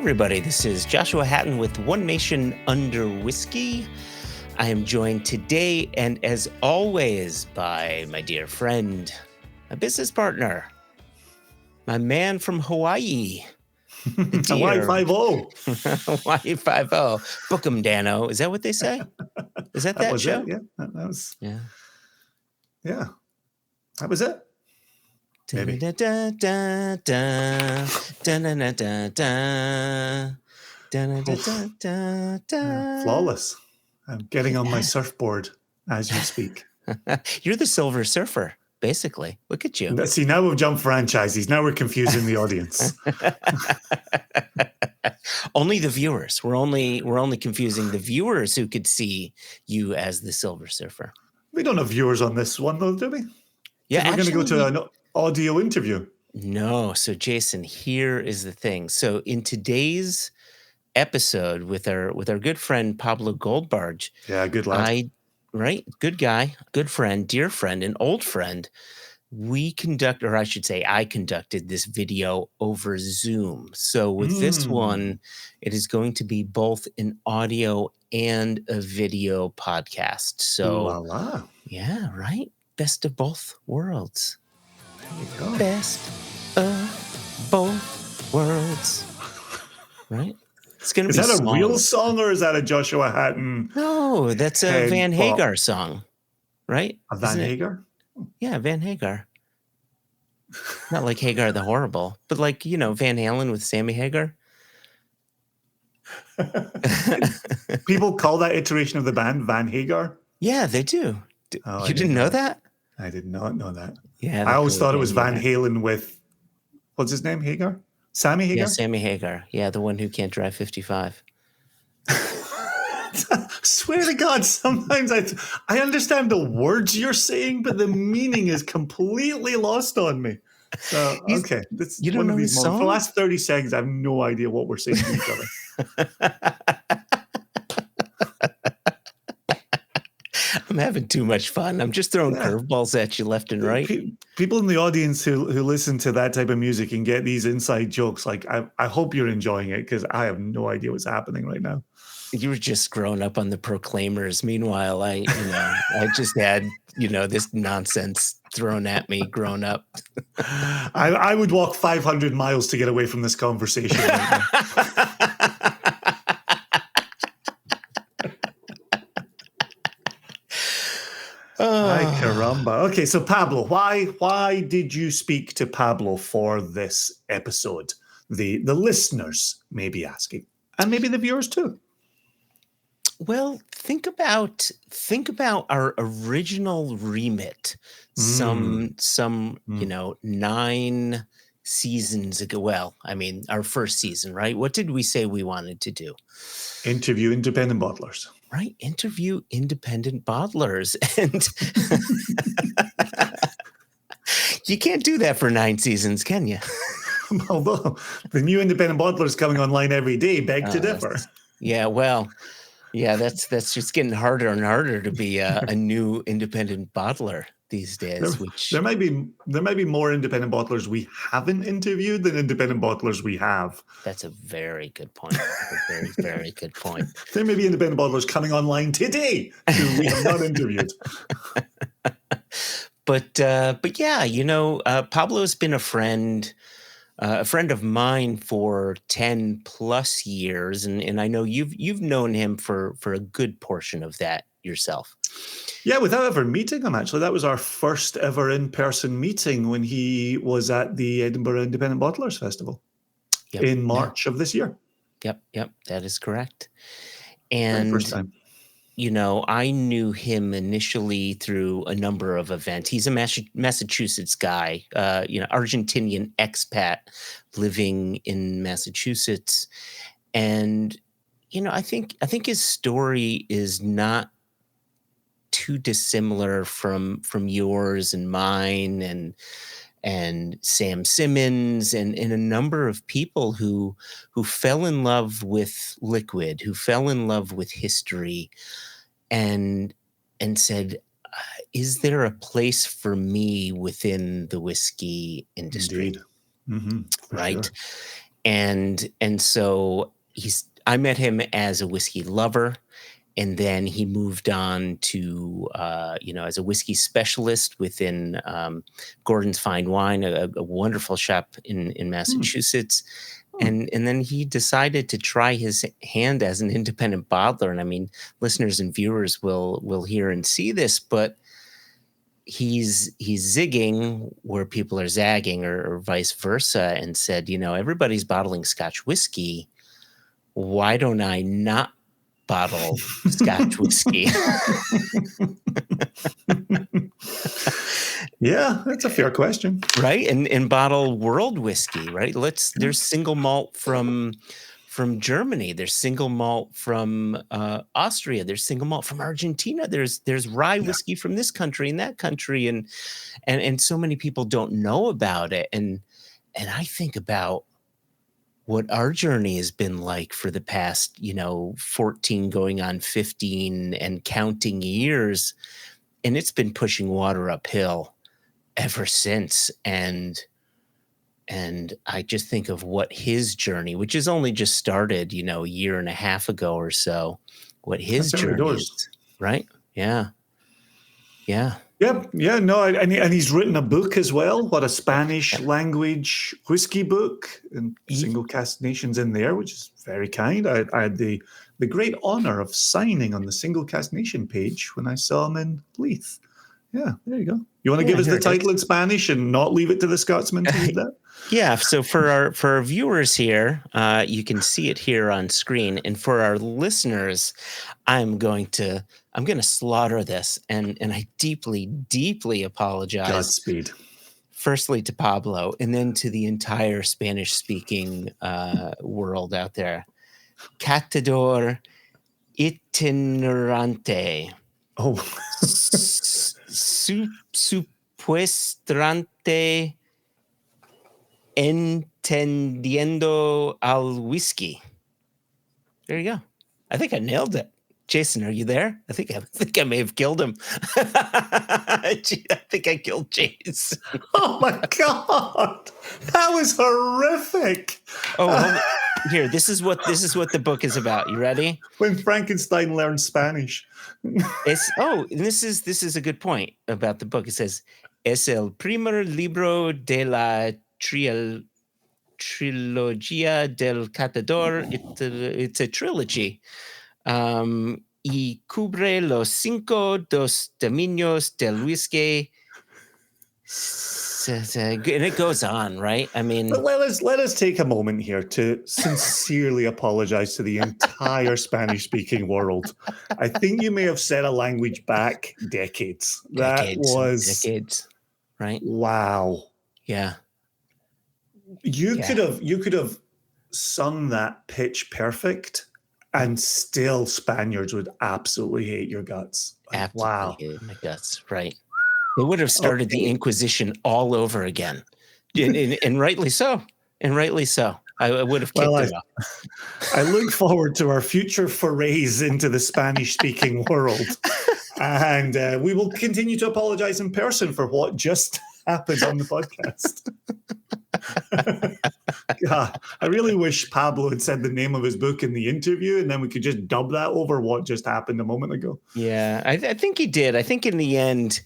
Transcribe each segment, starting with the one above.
everybody. This is Joshua Hatton with One Nation Under Whiskey. I am joined today and as always by my dear friend, my business partner, my man from Hawaii. Hawaii 5-0. Hawaii 5-0. Book 'em, Dano. Is that what they say? Is that was show? it. Yeah, that was. Yeah. Yeah, that was it. Maybe. Flawless. I'm getting on my surfboard as you speak. You're the Silver Surfer, basically. Look at you. See, now we've jumped franchises. Now we're confusing the audience. Only the viewers. We're only confusing the viewers who could see you as the Silver Surfer. We don't have viewers on this one, though, do we? Yeah, we're going to go to an audio interview. No. So, Jason, here is the thing. So, in today's episode with our good friend Pablo Goldbarg, yeah, good lad, good guy, good friend, dear friend, an old friend. I conducted this video over Zoom. So with this one, it is going to be both an audio and a video podcast. So, yeah, right. Best of both worlds. There you go. Best of both worlds. Right? It's going to be. Is that a real song or is that a Joshua Hatton? No, that's a Van Hagar song, right? A Van Hagar? Yeah, Van Hagar. Not like Hagar the Horrible, but like, Van Halen with Sammy Hagar. People call that iteration of the band Van Hagar? Yeah, they do. You didn't know that? I did not know that. Yeah, I always thought it was Van Halen with, what's his name, Hagar? Sammy Hagar? Yeah, Sammy Hagar. Yeah, the one who can't drive 55. Swear to God, sometimes I understand the words you're saying, but the meaning is completely lost on me. So, okay. You don't know his song? For the last 30 seconds, I have no idea what we're saying to each other. I'm having too much fun. I'm just throwing curveballs at you left and right. People in the audience who listen to that type of music and get these inside jokes, like I hope you're enjoying it because I have no idea what's happening right now. You were just growing up on the Proclaimers. Meanwhile, I just had, this nonsense thrown at me growing up. I would walk 500 miles to get away from this conversation right now. Ay, caramba. Okay, so Pablo, why did you speak to Pablo for this episode? The listeners may be asking, and maybe the viewers too. Well, think about our original remit some 9 seasons ago. Well, I mean, our first season, right? What did we say we wanted to do? Interview independent bottlers. Right, interview independent bottlers. And you can't do that for 9 seasons, can you? Although the new independent bottlers coming online every day beg to differ. Yeah, well, yeah, that's just getting harder and harder to be a new independent bottler these days. There might be more independent bottlers we haven't interviewed than independent bottlers we have. That's a very good point. A very, very good point. There may be independent bottlers coming online today who we have not interviewed. But yeah, Pablo's been a friend of mine for 10 plus years. And I know you've known him for a good portion of that yourself. Yeah, without ever meeting him, actually. That was our first ever in-person meeting when he was at the Edinburgh Independent Bottlers Festival in March of this year. Yep, that is correct. And first time. I knew him initially through a number of events. He's a Massachusetts guy, Argentinian expat living in Massachusetts. And, I think his story is not too dissimilar from yours and mine and Sam Simmons and a number of people who fell in love with liquid, who fell in love with history, and said, is there a place for me within the whiskey industry? Indeed. Mm-hmm, right? Sure. And so I met him as a whiskey lover, and then he moved on to as a whiskey specialist within Gordon's Fine Wine, a wonderful shop in Hmm. Massachusetts. Hmm. And then he decided to try his hand as an independent bottler. And I mean, listeners and viewers will hear and see this, but he's zigging where people are zagging, or vice versa, and said, everybody's bottling Scotch whiskey. Why don't I not bottle Scotch whiskey? Yeah, that's a fair question. Right? And bottle world whiskey, right? There's single malt from Germany. There's single malt from Austria. There's single malt from Argentina. There's rye Yeah. whiskey from this country and that country, and so many people don't know about it. And I think about what our journey has been like for the past, 14 going on 15 and counting years, and it's been pushing water uphill ever since. And I just think of what his journey, which has only just started, a year and a half ago or so, what his That's early journey doors. is, right? Yeah. Yeah. Yep. Yeah. No. And he's written a book as well. What, a Spanish Yeah. language whiskey book, and single cask nations in there, which is very kind. I had the great honor of signing on the single cask nation page when I saw him in Leith. Yeah. There you go. You want to give us Here the it is. title in Spanish and not leave it to the Scotsman to read that? Yeah. So for our viewers here, you can see it here on screen, and for our listeners, I'm going to slaughter this, and I deeply, deeply apologize. Godspeed. Firstly to Pablo, and then to the entire Spanish-speaking world out there. Catador Itinerante. Oh. Supuestamente entendiendo al whisky. There you go. I think I nailed it. Jason, are you there? I think I may have killed him. I think I killed Jason. Oh my God, that was horrific. Oh, here. This is what the book is about. You ready? When Frankenstein learned Spanish. This is a good point about the book. It says, "Es el primer libro de la trilogía del Catador." It's a trilogy. Y cubre los 2 dominios del whisky. And it goes on, right? I mean, But let us take a moment here to sincerely apologize to the entire Spanish-speaking world. I think you may have set a language back decades. That was decades, right? Wow. Yeah. You could have sung that pitch perfect, and still Spaniards would absolutely hate your guts. Like, wow. Hated my guts, right? They would have started the Inquisition all over again, and rightly so. And rightly so. I would have kicked it off. I look forward to our future forays into the Spanish-speaking world, and we will continue to apologize in person for what just happened on the podcast. God, I really wish Pablo had said the name of his book in the interview, and then we could just dub that over what just happened a moment ago. Yeah, I think he did. I think in the end,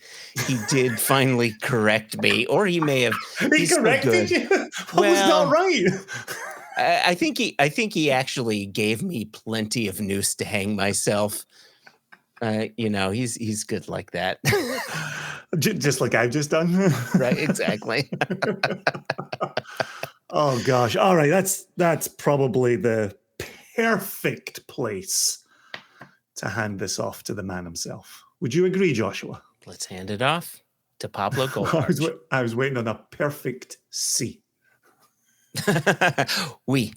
he did finally correct me, or he may have. He corrected you? What was not right? I think he actually gave me plenty of noose to hang myself. He's good like that. Just like I've just done. Right, exactly. Oh gosh. All right, that's probably the perfect place to hand this off to the man himself. Would you agree, Joshua? Let's hand it off to Pablo Goldbarg. I was waiting on a perfect C. Oui.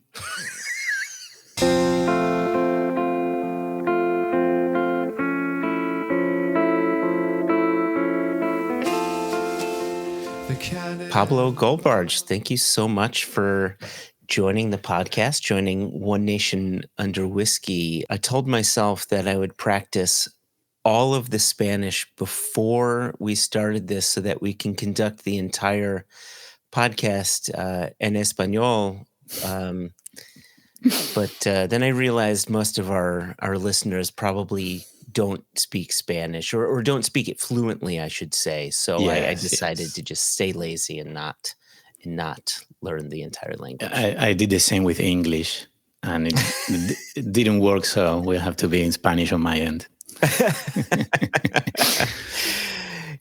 Pablo Goldbarg, thank you so much for joining the podcast, joining One Nation Under Whiskey. I told myself that I would practice all of the Spanish before we started this so that we can conduct the entire podcast en español But then I realized most of our listeners probably don't speak Spanish or don't speak it fluently, I should say. So I Yes, decided yes. to just stay lazy and not learn the entire language. I did the same with English, and it didn't work, so we'll have to be in Spanish on my end.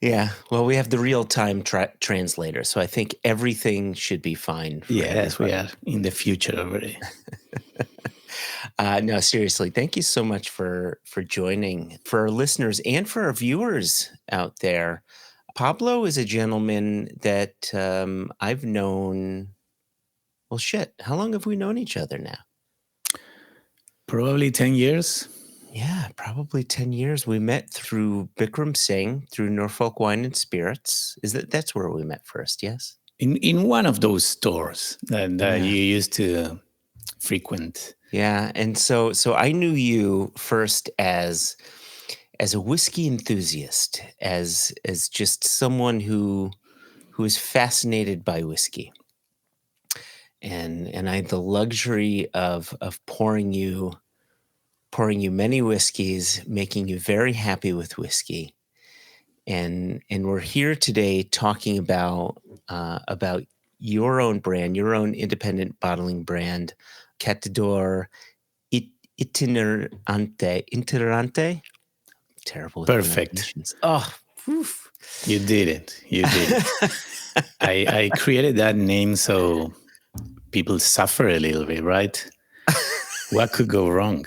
Yeah, well, we have the real-time translator, so I think everything should be fine for Yes, we everybody. are in the future already. No, seriously, thank you so much for joining. For our listeners and for our viewers out there, Pablo is a gentleman that I've known. Well, shit, how long have we known each other now? Probably 10 years. Yeah, probably 10 years. We met through Bikram Singh, through Norfolk Wine and Spirits. That's where we met first, yes? In one of those stores that Yeah. you used to frequent. Yeah, and so I knew you first as a whiskey enthusiast, as just someone who is fascinated by whiskey. And I had the luxury of pouring you many whiskeys, making you very happy with whiskey. And we're here today talking about your own brand, your own independent bottling brand, Catador Itinerante. Terrible with Perfect. pronunciations. Oh, oof. You did it. You did it. I created that name so people suffer a little bit, right? What could go wrong?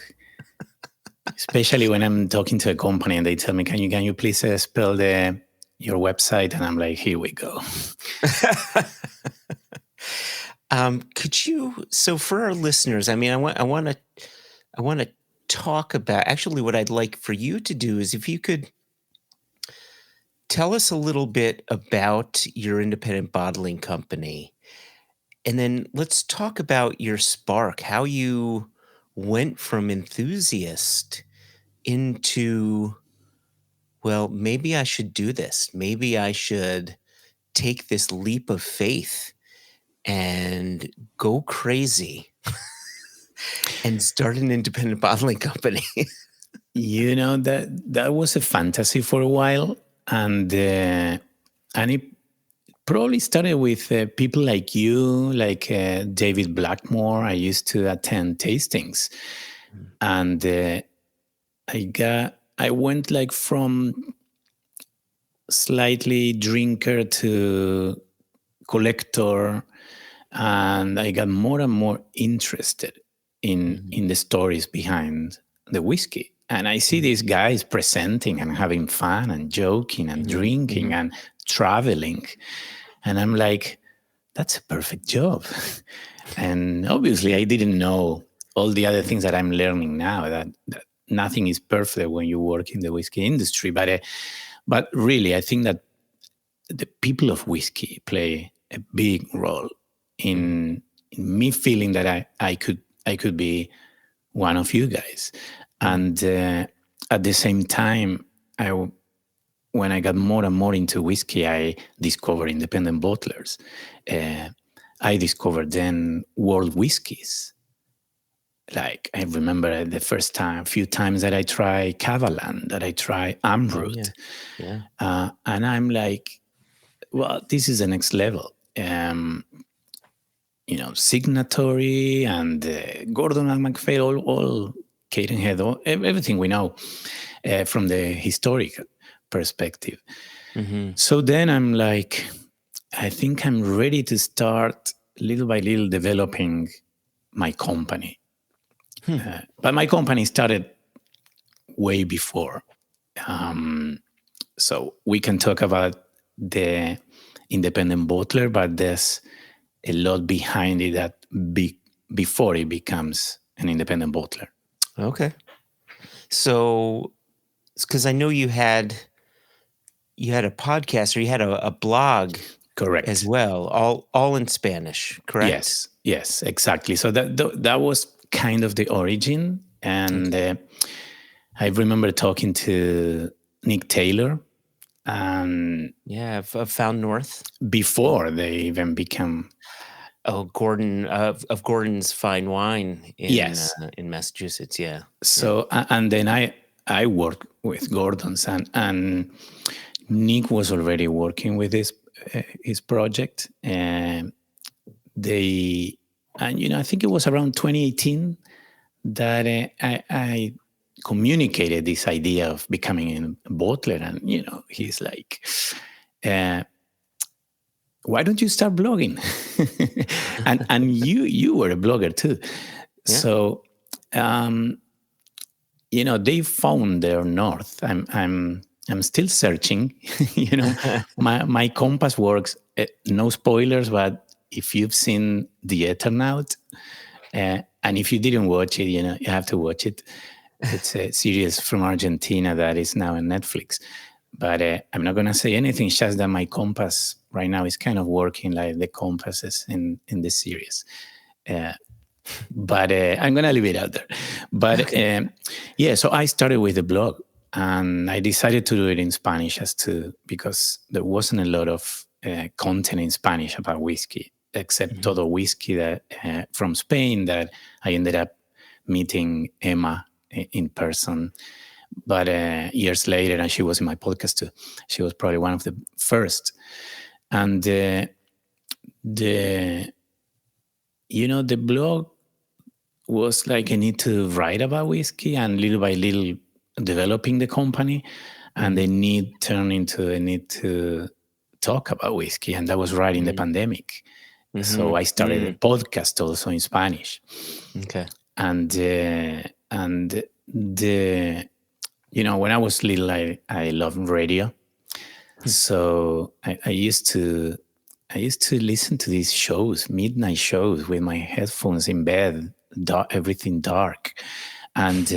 Especially when I'm talking to a company and they tell me, "Can you please spell your website?" And I'm like, "Here we go." Could you? So for our listeners, I mean, I want to talk about. Actually, what I'd like for you to do is if you could tell us a little bit about your independent bottling company, and then let's talk about your spark, how you went from enthusiast into, well, maybe I should do this. Maybe I should take this leap of faith and go crazy and start an independent bottling company. You know, that was a fantasy for a while, and it probably started with people like you, like David Blackmore. I used to attend tastings, and I went like from slightly drinker to collector, and I got more and more interested in the stories behind the whiskey. And I see these guys presenting and having fun and joking and drinking and traveling, and I'm like, that's a perfect job. And obviously, I didn't know all the other things that I'm learning now. That nothing is perfect when you work in the whiskey industry, but really, I think that the people of whiskey play a big role in me feeling that I could be one of you guys. And at the same time, when I got more and more into whiskey, I discovered independent bottlers. I discovered then World Whiskies. Like I remember the first time, a few times that I tried Cavalan, that I tried Amrut. Yeah. And I'm like, well, this is the next level. Signatory and Gordon and MacPhail, all Cadenhead, everything we know from the historic perspective. So then I'm like, I think I'm ready to start little by little developing my company. But my company started way before. So we can talk about the independent bottler, but there's a lot behind it that before it becomes an independent bottler. Okay. So, because I know you had a podcast or you had a blog, Correct, as well, all in Spanish, correct? Yes, exactly. So that was kind of the origin, and I remember talking to Nick Taylor, and Yeah, of Found North. before they even become Oh, Gordon of Gordon's Fine Wine Yes. in Massachusetts. Yeah. So and then I worked with Gordon's, and Nick was already working with his project, and I think it was around 2018 that I communicated this idea of becoming a bottler, and he's like, why don't you start blogging? and you were a blogger too. Yeah. So they found their north. I'm still searching. My compass works. No spoilers, but if you've seen The Eternaut, and if you didn't watch it, you have to watch it. It's a series from Argentina that is now on Netflix. But I'm not going to say anything. It's just that my compass right now is kind of working like the compasses in the series. But I'm going to leave it out there. But Okay. so I started with the blog, and I decided to do it in Spanish because there wasn't a lot of content in Spanish about whiskey, except Todo Whiskey that from Spain, that I ended up meeting Emma in person. But years later, and she was in my podcast too. She was probably one of the first. And the blog was like I need to write about whiskey, and little by little developing the company, and the need turned into a need to talk about whiskey, and that was right in the pandemic. So I started a podcast also in Spanish. Okay. And when I was little, I loved radio. So I used to listen to these shows, midnight shows, with my headphones in bed, everything dark. And,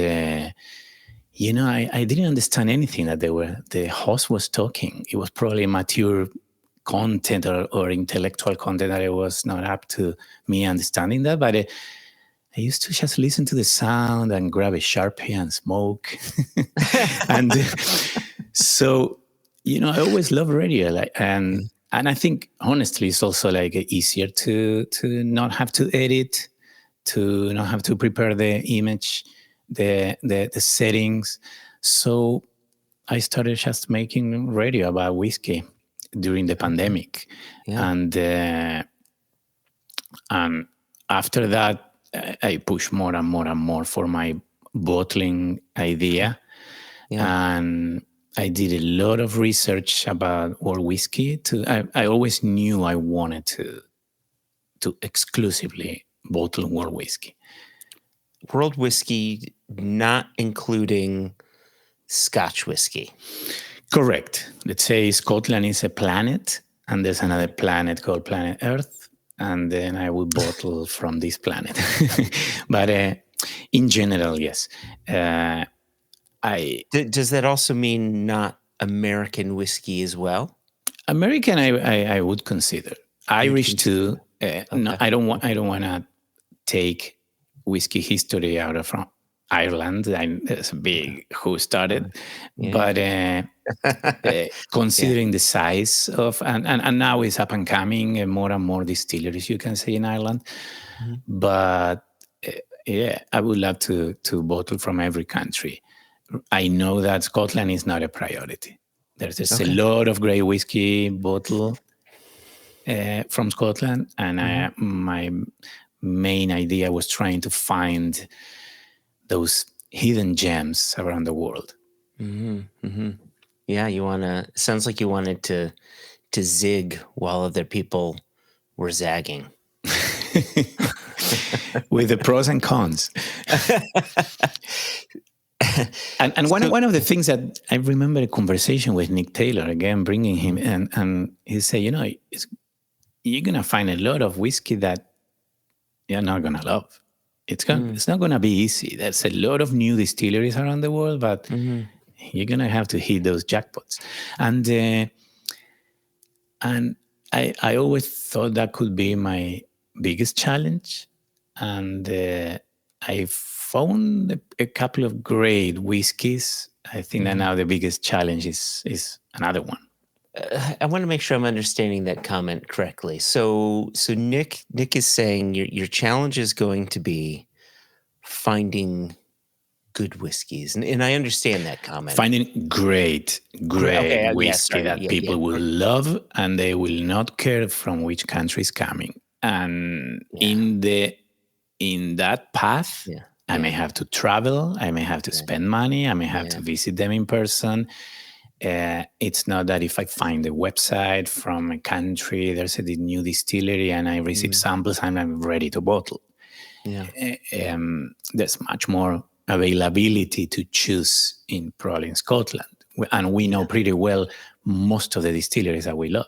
I didn't understand anything that the host was talking. It was probably mature content or intellectual content that it was not up to me understanding that. But I used to just listen to the sound and grab a Sharpie and smoke. And so, I always loved radio. And I think, honestly, it's also like easier to not have to edit, to not have to prepare the image, the settings. So I started just making radio about whiskey during the pandemic. Yeah. And after that, I pushed more and more and more for my bottling idea. Yeah. And I did a lot of research about world whiskey. I always knew I wanted to exclusively bottle world whiskey. World whiskey, not including Scotch whiskey. Correct. Let's say Scotland is a planet, and there's another planet called planet Earth, and then I would bottle from this planet. But in general, yes. Does that also mean not American whiskey as well? American, I would consider. Irish too. No, I don't want to take whiskey history out of Ireland. There's a big who started, but considering the size of and now it's up and coming, more and more distilleries, you can say, in Ireland. But I would love to bottle from every country. I know that Scotland is not a priority. There's just a lot of great whiskey bottle from Scotland, and my main idea was trying to find those hidden gems around the world. Yeah, sounds like you wanted to zig while other people were zagging. With the pros and cons. And one of the things that I remember a conversation with Nick Taylor, again, bringing him in, and he said, you're going to find a lot of whiskey that you're not going to love. It's not going to be easy. There's a lot of new distilleries around the world, but you're going to have to hit those jackpots. And I always thought that could be my biggest challenge. And I found a couple of great whiskeys. I think that now the biggest challenge is another one. I want to make sure I'm understanding that comment correctly. So Nick is saying your challenge is going to be finding good whiskeys, and I understand that comment. Finding great Okay, yeah, whiskey sorry, that people will love, and they will not care from which country is coming. And in that path, I may have to travel, I may have to spend money, I may have to visit them in person. It's not that if I find a website from a country, there's a new distillery, and I receive samples, and I'm ready to bottle. There's much more availability to choose probably in Scotland, and we know pretty well most of the distilleries that we love.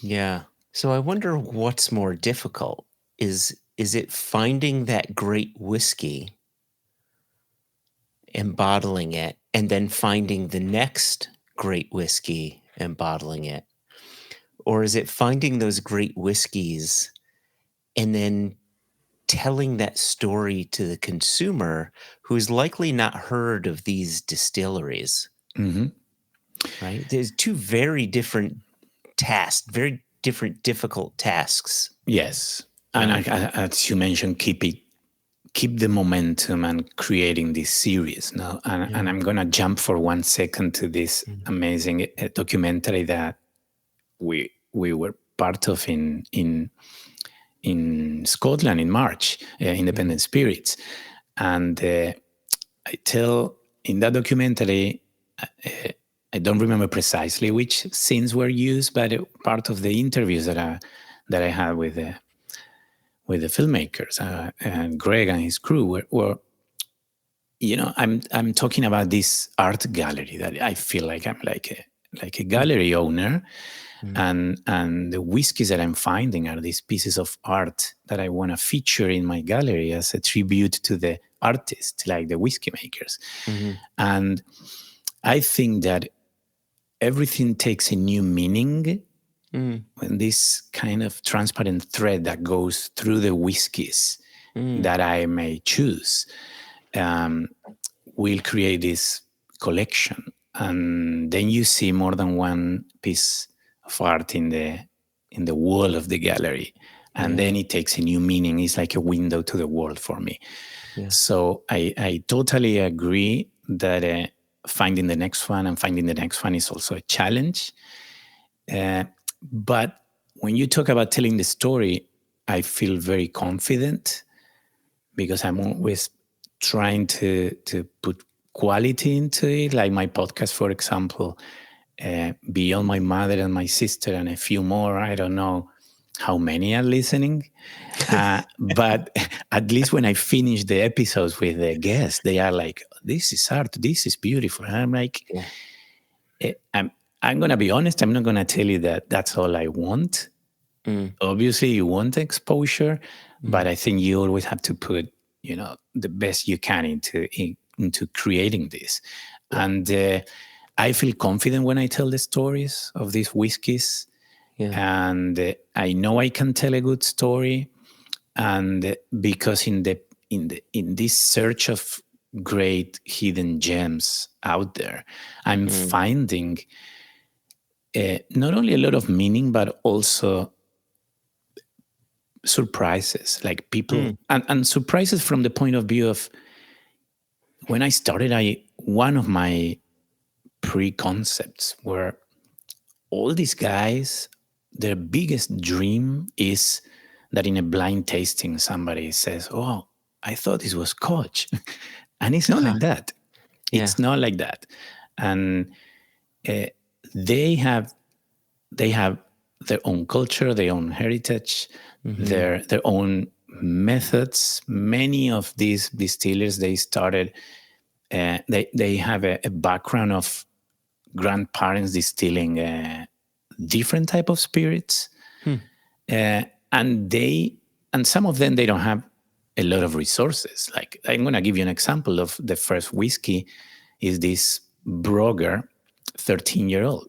Yeah. So I wonder what's more difficult. Is it finding that great whiskey and bottling it, and then finding the next great whiskey and bottling it? Or is it finding those great whiskeys and then telling that story to the consumer who's likely not heard of these distilleries? Right? There's two very different tasks, very different difficult tasks. Yes. And as you mentioned, keep the momentum and creating this series. No? And I'm going to jump for 1 second to this amazing documentary that we were part of in Scotland in March, Independent Spirits. And I tell in that documentary, I don't remember precisely which scenes were used, but part of the interviews that I had with the filmmakers and Greg and his crew were I'm talking about this art gallery that I feel like I'm like a gallery owner, and the whiskeys that I'm finding are these pieces of art that I want to feature in my gallery as a tribute to the artists, like the whiskey makers. And I think that everything takes a new meaning when this kind of transparent thread that goes through the whiskeys that I may choose will create this collection. And then you see more than one piece of art in the wall of the gallery. And then it takes a new meaning. It's like a window to the world for me. So I totally agree that finding the next one is also a challenge. But when you talk about telling the story, I feel very confident because I'm always trying to put quality into it. Like my podcast, for example, beyond my mother and my sister and a few more, I don't know how many are listening. But at least when I finish the episodes with the guests, they are like, this is art, this is beautiful. And I'm like, I'm going to be honest. I'm not going to tell you that that's all I want. Obviously, you want exposure, but I think you always have to put, the best you can into creating this. And I feel confident when I tell the stories of these whiskeys. And I know I can tell a good story. And because in this search of great hidden gems out there, I'm finding not only a lot of meaning, but also surprises, like people and surprises from the point of view of when I started, one of my preconcepts were all these guys, their biggest dream is that in a blind tasting, somebody says, oh, I thought this was Scotch. And it's not like that. It's not like that. And they have their own culture, their own heritage, their own methods. Many of these distillers, they started, they have a background of grandparents distilling different type of spirits. And some of them, they don't have a lot of resources. Like, I'm going to give you an example of the first whiskey is this Brogger, 13-year-old.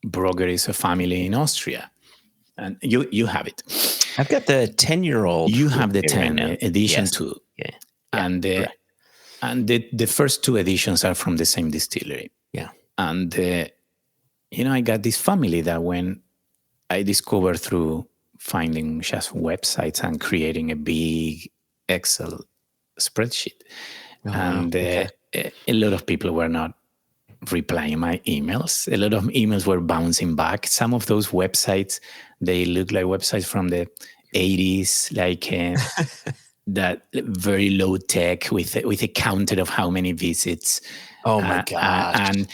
Brogger is a family in Austria. And you have it. I've got the 10-year-old. You have the 10 edition too. Yeah. And the first two editions are from the same distillery. Yeah. And I got this family that when I discovered through finding just websites and creating a big Excel spreadsheet. Oh, wow. And Okay. a lot of people were not replying my emails. A lot of emails were bouncing back. Some of those websites, they look like websites from the 80s, like that very low tech with a counter of how many visits. Oh my gosh. And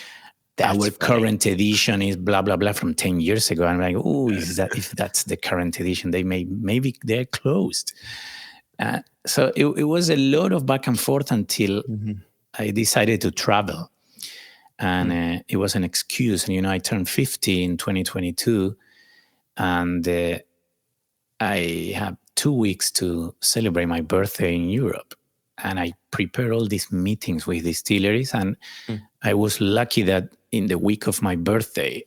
That's our funny. current edition is blah blah blah from 10 years ago. I'm like, oh, if that's the current edition, maybe they're closed. So it was a lot of back and forth until I decided to travel, and it was an excuse. And I turned 50 in 2022, and I have 2 weeks to celebrate my birthday in Europe, and I prepared all these meetings with distilleries, and I was lucky that in the week of my birthday,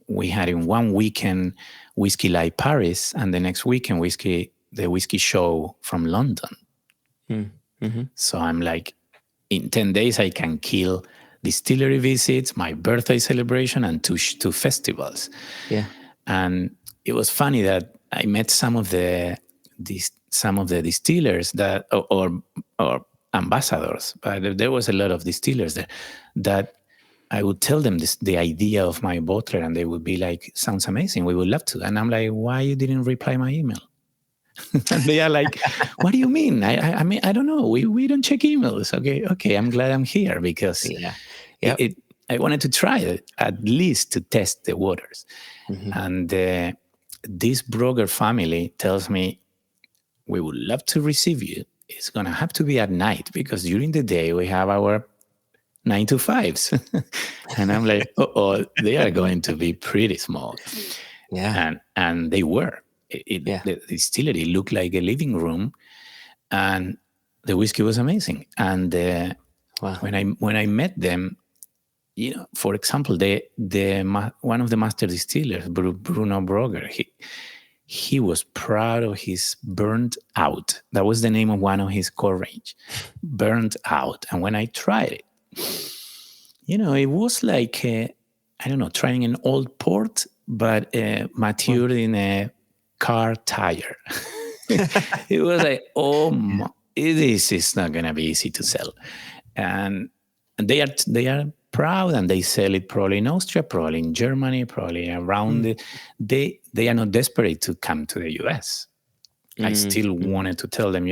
we had in one weekend Whiskey Live Paris, and the next weekend the whiskey show from London. So I'm like, in 10 days, I can kill distillery visits, my birthday celebration, and two festivals. Yeah. And it was funny that I met some of the distillers that or ambassadors, but there was a lot of distillers there that I would tell them the idea of my bottler, and they would be like, "Sounds amazing. We would love to." And I'm like, "Why you didn't reply my email?" And they are like, "What do you mean? I mean, I don't know. We don't check emails." Okay. I'm glad I'm here because Yep. I wanted to try it at least to test the waters. And this broker family tells me, "We would love to receive you. It's gonna have to be at night because during the day we have our 9 to 5s." And I'm like, oh, they are going to be pretty small. Yeah. And they were. The distillery looked like a living room, and the whiskey was amazing. And Wow. when I met them, for example, one of the master distillers, Bruno Broger, he was proud of his Burnt Out. That was the name of one of his core range, Burnt Out. And when I tried it, it was like, I don't know, trying an old port, but matured in a car tire. It was like, this is not going to be easy to sell. And they are proud, and they sell it probably in Austria, probably in Germany, probably around. They are not desperate to come to the US. I still wanted to tell them,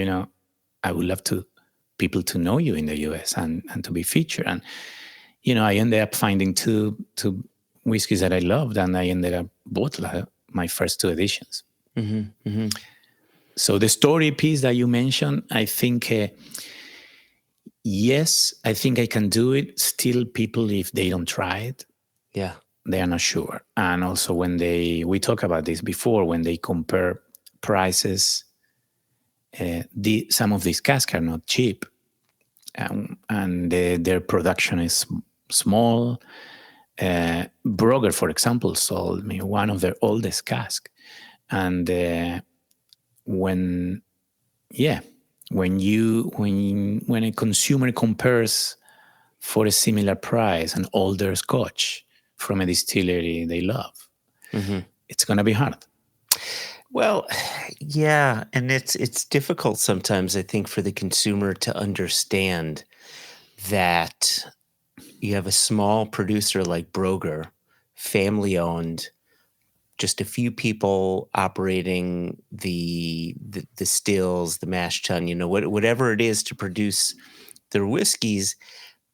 I would love people to know you in the US and to be featured. And I ended up finding two whiskeys that I loved, and I ended up bottling my first 2 editions. So the story piece that you mentioned, I think, yes, I think I can do it. Still, people, if they don't try it, they are not sure. And also when we talk about this before, when they compare prices, some of these casks are not cheap, and their production is small. Broger, for example, sold me one of their oldest casks, and when a consumer compares for a similar price an older Scotch from a distillery they love, it's going to be hard. Well, yeah, and it's difficult sometimes, I think, for the consumer to understand that you have a small producer like Broger, family-owned, just a few people operating the stills, the mash tun, whatever it is to produce their whiskeys.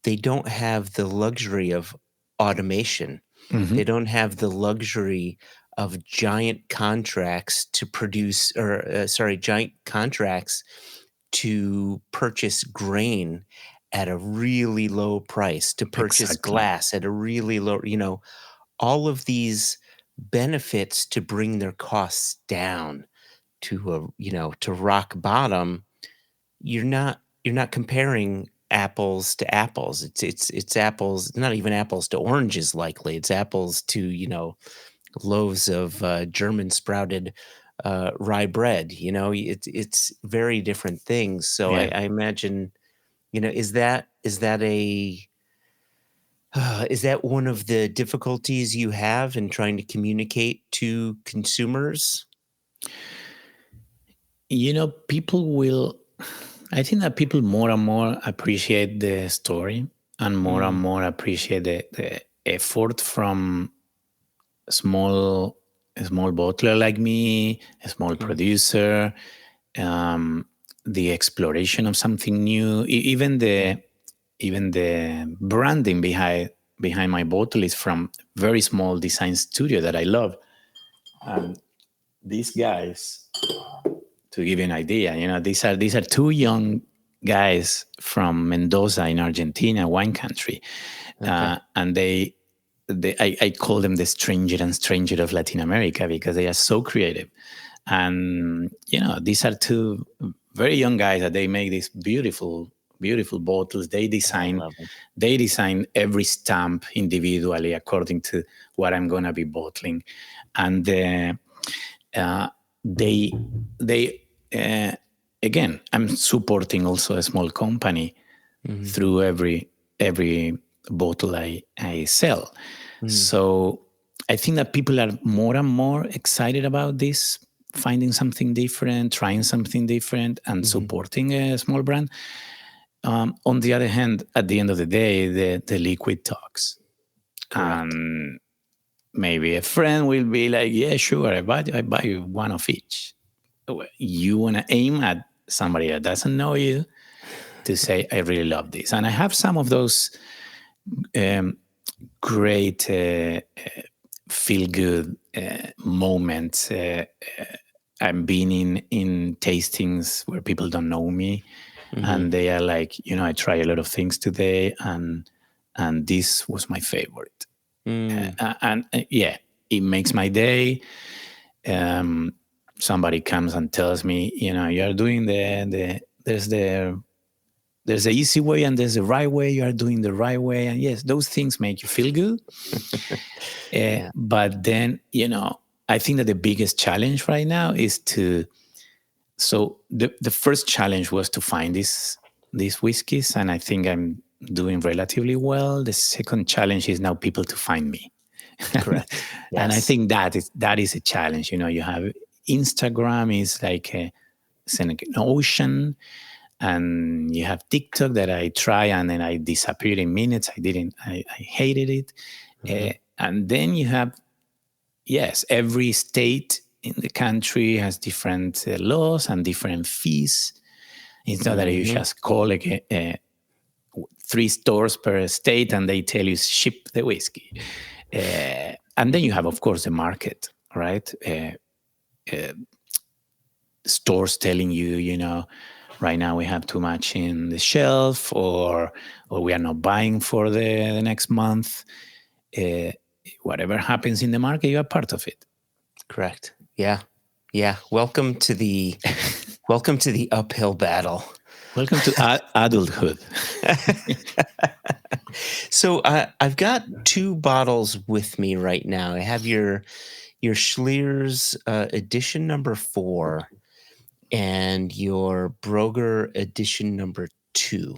They don't have the luxury of automation. They don't have the luxury of giant contracts to produce, giant contracts to purchase grain at a really low price, to purchase glass at a really low, all of these benefits to bring their costs down to to rock bottom. You're not comparing apples to apples. It's apples, not even apples to oranges likely. It's apples to, loaves of German sprouted rye bread. It's very different things. So I imagine, is that Is that one of the difficulties you have in trying to communicate to consumers? I think that people more and more appreciate the story and Mm, more appreciate the effort from small a small bottler like me, a small mhm, producer, um, the exploration of something new, even the branding behind my bottle is from very small design studio that I love. And these guys, to give you an idea, these are two young guys from Mendoza in Argentina, wine country, okay. and I call them the stranger and stranger of Latin America because they are so creative. And these are two very young guys that they make these beautiful, beautiful bottles. I love it. They design every stamp individually according to what I'm gonna be bottling, and uh, they they again, I'm supporting also a small company Mhm, through every bottle I sell. mm, So I think that people are more and more excited about this, finding something different, trying something different, and mhm. supporting a small brand. On the other hand, at the end of the day, the liquid talks. Correct. And maybe a friend will be like, "Yeah, sure, I buy you one of each." You want to aim at somebody that doesn't know you to say, "I really love this," and I have some of those um, great feel good moments. I've been in tastings where people don't know me, Mhm, and they are like, I try a lot of things today, and this was my favorite. mm, Yeah, it makes my day. Um, Somebody comes and tells me, you are doing there's the easy way and there's the right way. You are doing the right way, and yes, those things make you feel good. yeah. But then, I think that the biggest challenge right now is to. So the first challenge was to find these whiskeys, and I think I'm doing relatively well. The second challenge is now people to find me, Correct. and I Yes. think that is a challenge. You have Instagram is like it's an ocean, and you have TikTok that I try and then I disappear in minutes. I hated it. Mhm, And then you have, yes, every state in the country has different laws and different fees. It's not that you mhm. just call like three stores per state and they tell you ship the whiskey. And then you have, of course, the market, right? Stores telling you, right now we have too much in the shelf, or we are not buying for the next month. Uh, Whatever happens in the market, you are part of it. Correct. Yeah. Yeah. Welcome to the uphill battle. Welcome to adulthood. So I've got two bottles with me right now. I have your Schlier's edition number 4 and your Broger edition number 2.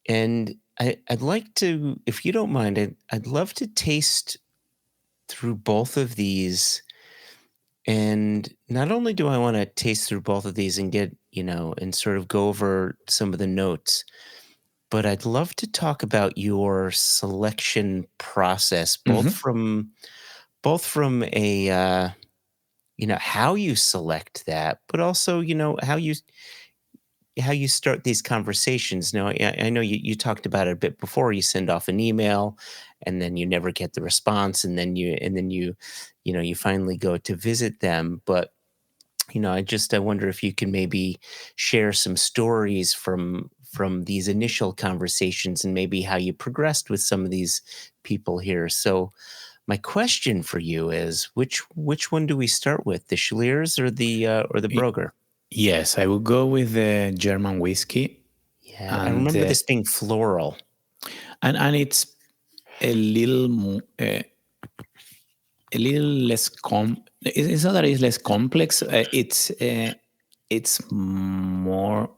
And I'd like to, if you don't mind, I'd love to taste through both of these. And not only do I want to taste through both of these and get, and sort of go over some of the notes, but I'd love to talk about your selection process, both Hmm. from a how you select that, but also how you start these conversations. Now, I know you talked about it a bit before. You send off an email, and then you never get the response, and then you finally go to visit them. But I wonder if you can maybe share some stories from these initial conversations, and maybe how you progressed with some of these people here. So, my question for you is, which one do we start with, the Schliers or the Broger? Yes, I will go with the German whiskey, Yeah, I and remember this being floral. it's a little a little less it's not that it's less complex. It's more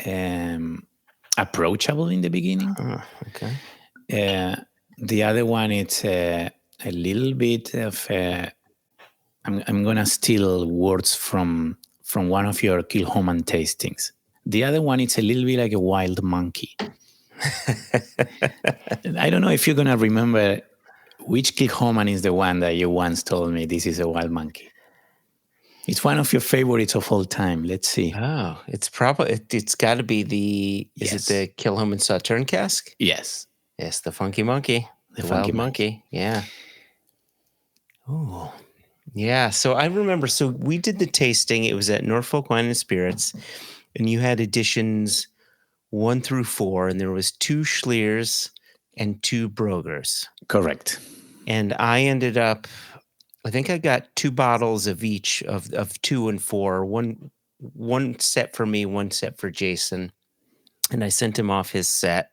um, approachable in the beginning. Huh, okay. The other one, it's a little bit of. I'm gonna steal words from one of your Kilhoman tastings. The other one, it's a little bit like a wild monkey. I don't know if you're gonna remember which Kilhoman is the one that you once told me this is a wild monkey. It's one of your favorites of all time. Let's see. Oh, it's probably it's got to be the. Is Yes. it the Kilhoman Sauterne cask? Yes. Yes, the funky monkey, the funky wild monkey. Yeah. Oh, yeah. So I remember. So we did the tasting. It was at Norfolk Wine and Spirits, and you had editions 1 through 4, and there was 2 Schliers and 2 Brogers. Correct. And I ended up, I think I got 2 bottles of each of 2 and 4. One set for me, one set for Jason, and I sent him off his set.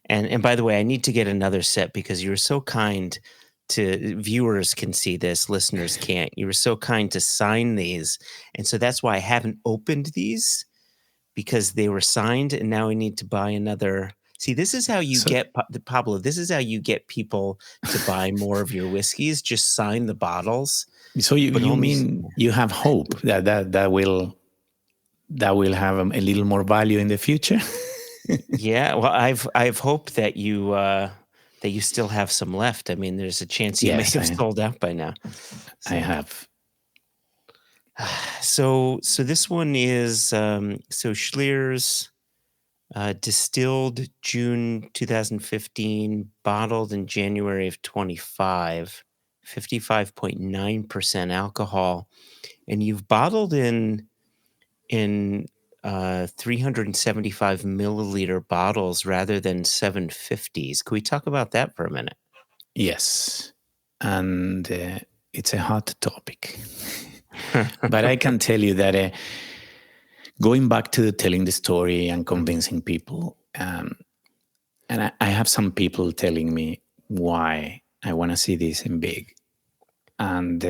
And by the way, I need to get another set because you were so kind to viewers can see this, listeners can't. You were so kind to sign these, and so that's why I haven't opened these because they were signed, and now I need to buy another. See, this is how you get Pablo. This is how you get people to buy more of your whiskeys. Just sign the bottles. So you mean you have hope that will have a little more value in the future? Yeah, well, I've hoped that you still have some left. I mean, there's a chance you may have sold out by now. I have. So this one is so Schlier's distilled June 2015, bottled in January of 25, 55.9% alcohol, and you've bottled in 375 milliliter bottles rather than 750s. Can we talk about that for a minute? Yes, and it's a hot topic. But I can tell you that going back to telling the story and convincing people, and I have some people telling me why I want to see this in big. And,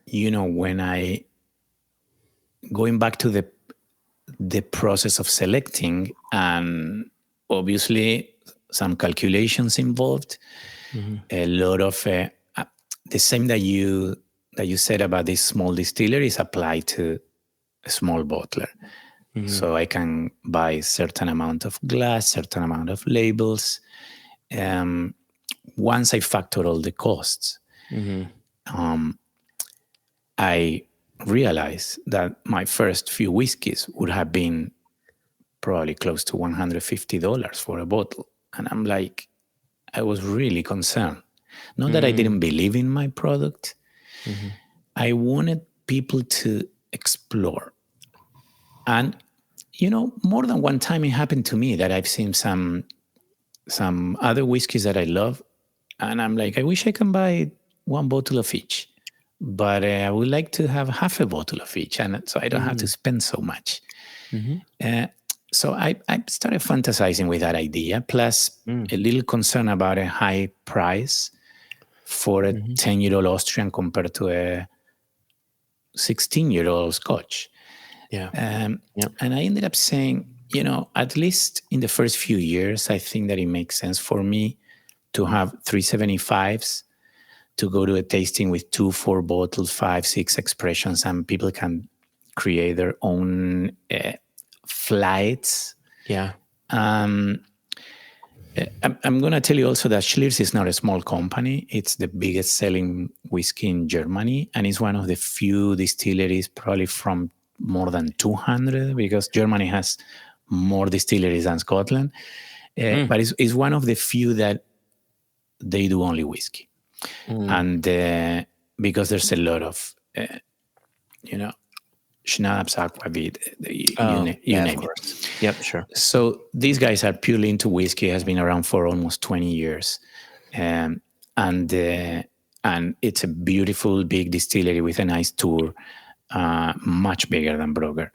when I, going back to the process of selecting, and obviously some calculations involved, a lot of the same that you said about this small distillery is applied to a small bottler. So I can buy a certain amount of glass, certain amount of labels. Once I factor all the costs, I realized that my first few whiskeys would have been probably close to $150 for a bottle. And I'm like, I was really concerned. Not that I didn't believe in my product. I wanted people to explore. And, more than one time it happened to me that I've seen some other whiskeys that I love. And I'm like, I wish I can buy 1 bottle of each. But I would like to have half a bottle of each. And so I don't have to spend so much. So I started fantasizing with that idea, plus a little concern about a high price for a 10-year-old Austrian compared to a 16-year-old Scotch. And I ended up saying, at least in the first few years, I think that it makes sense for me to have 375s, to go to a tasting with 2, 4 bottles, 5, 6 expressions, and people can create their own flights. Yeah. I'm going to tell you also that Schlier's is not a small company. It's the biggest selling whiskey in Germany, and it's one of the few distilleries, probably from more than 200, because Germany has more distilleries than Scotland. But it's one of the few that they do only whiskey. And because there's a lot of, schnapps, aquavit, you name it. Yep, sure. So these guys are purely into whiskey, has been around for almost 20 years. And it's a beautiful big distillery with a nice tour, much bigger than Brogger.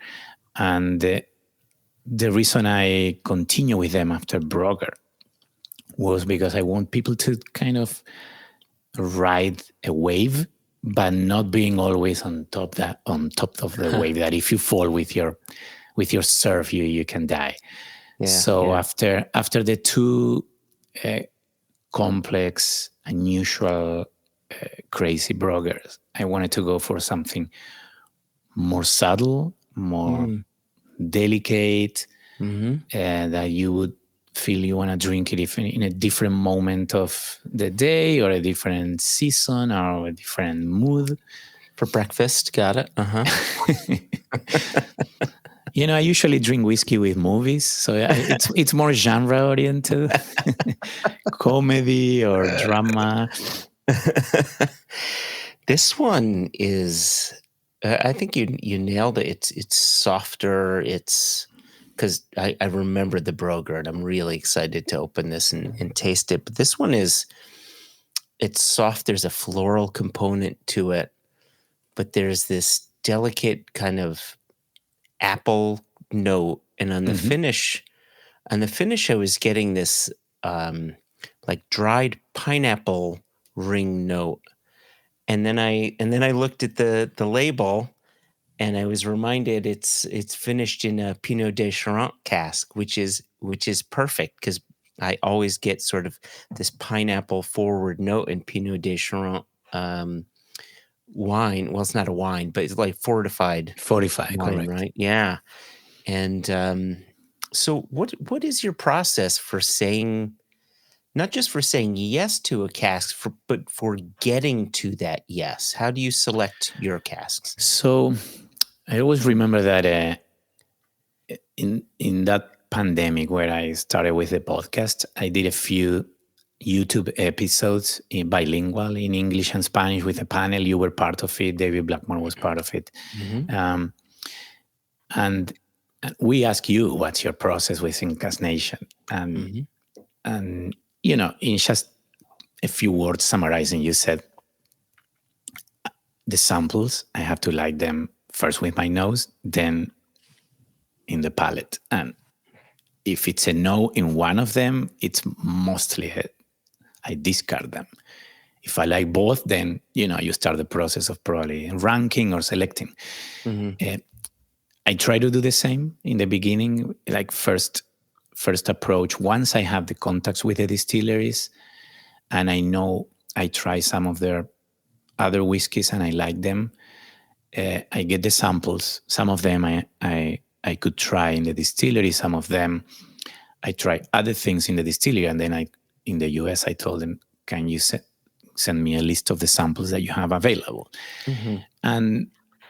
And the reason I continue with them after Brogger was because I want people to kind of ride a wave, but not being always on top of the wave, that if you fall with your surf, you can die. After the 2 complex, unusual, crazy brokers. I wanted to go for something more subtle, more delicate, that you would feel you want to drink it if in a different moment of the day or a different season or a different mood. For breakfast, got it. I usually drink whiskey with movies, so it's more genre oriented, comedy or drama. This one is, I think you nailed it. It's softer. It's because I remember the Broger, and I'm really excited to open this and taste it. But this one it's soft. There's a floral component to it, but there's this delicate kind of apple note, and on the finish, I was getting this like dried pineapple ring note, and then I looked at the label, and I was reminded it's finished in a Pinot de Charente cask, which is perfect because I always get sort of this pineapple forward note in Pinot de Charente wine. Well, it's not a wine, but it's like fortified wine, correct. right? Yeah. And so what is your process for saying, not just for saying yes to a cask, but for getting to that yes? How do you select your casks? So I always remember that in that pandemic where I started with the podcast, I did a few YouTube episodes in bilingual in English and Spanish with a panel. You were part of it. David Blackmore was part of it. And we ask you, what's your process with incarnation? And in just a few words summarizing, you said, the samples, I have to like them first with my nose, then in the palate. And if it's a no in one of them, it's mostly I discard them. If I like both, then, you start the process of probably ranking or selecting. I try to do the same in the beginning, like first approach. Once I have the contacts with the distilleries and I know I try some of their other whiskeys and I like them, I get the samples. Some of them I could try in the distillery. Some of them I try other things in the distillery. And then in the US, I told them, can you send me a list of the samples that you have available? And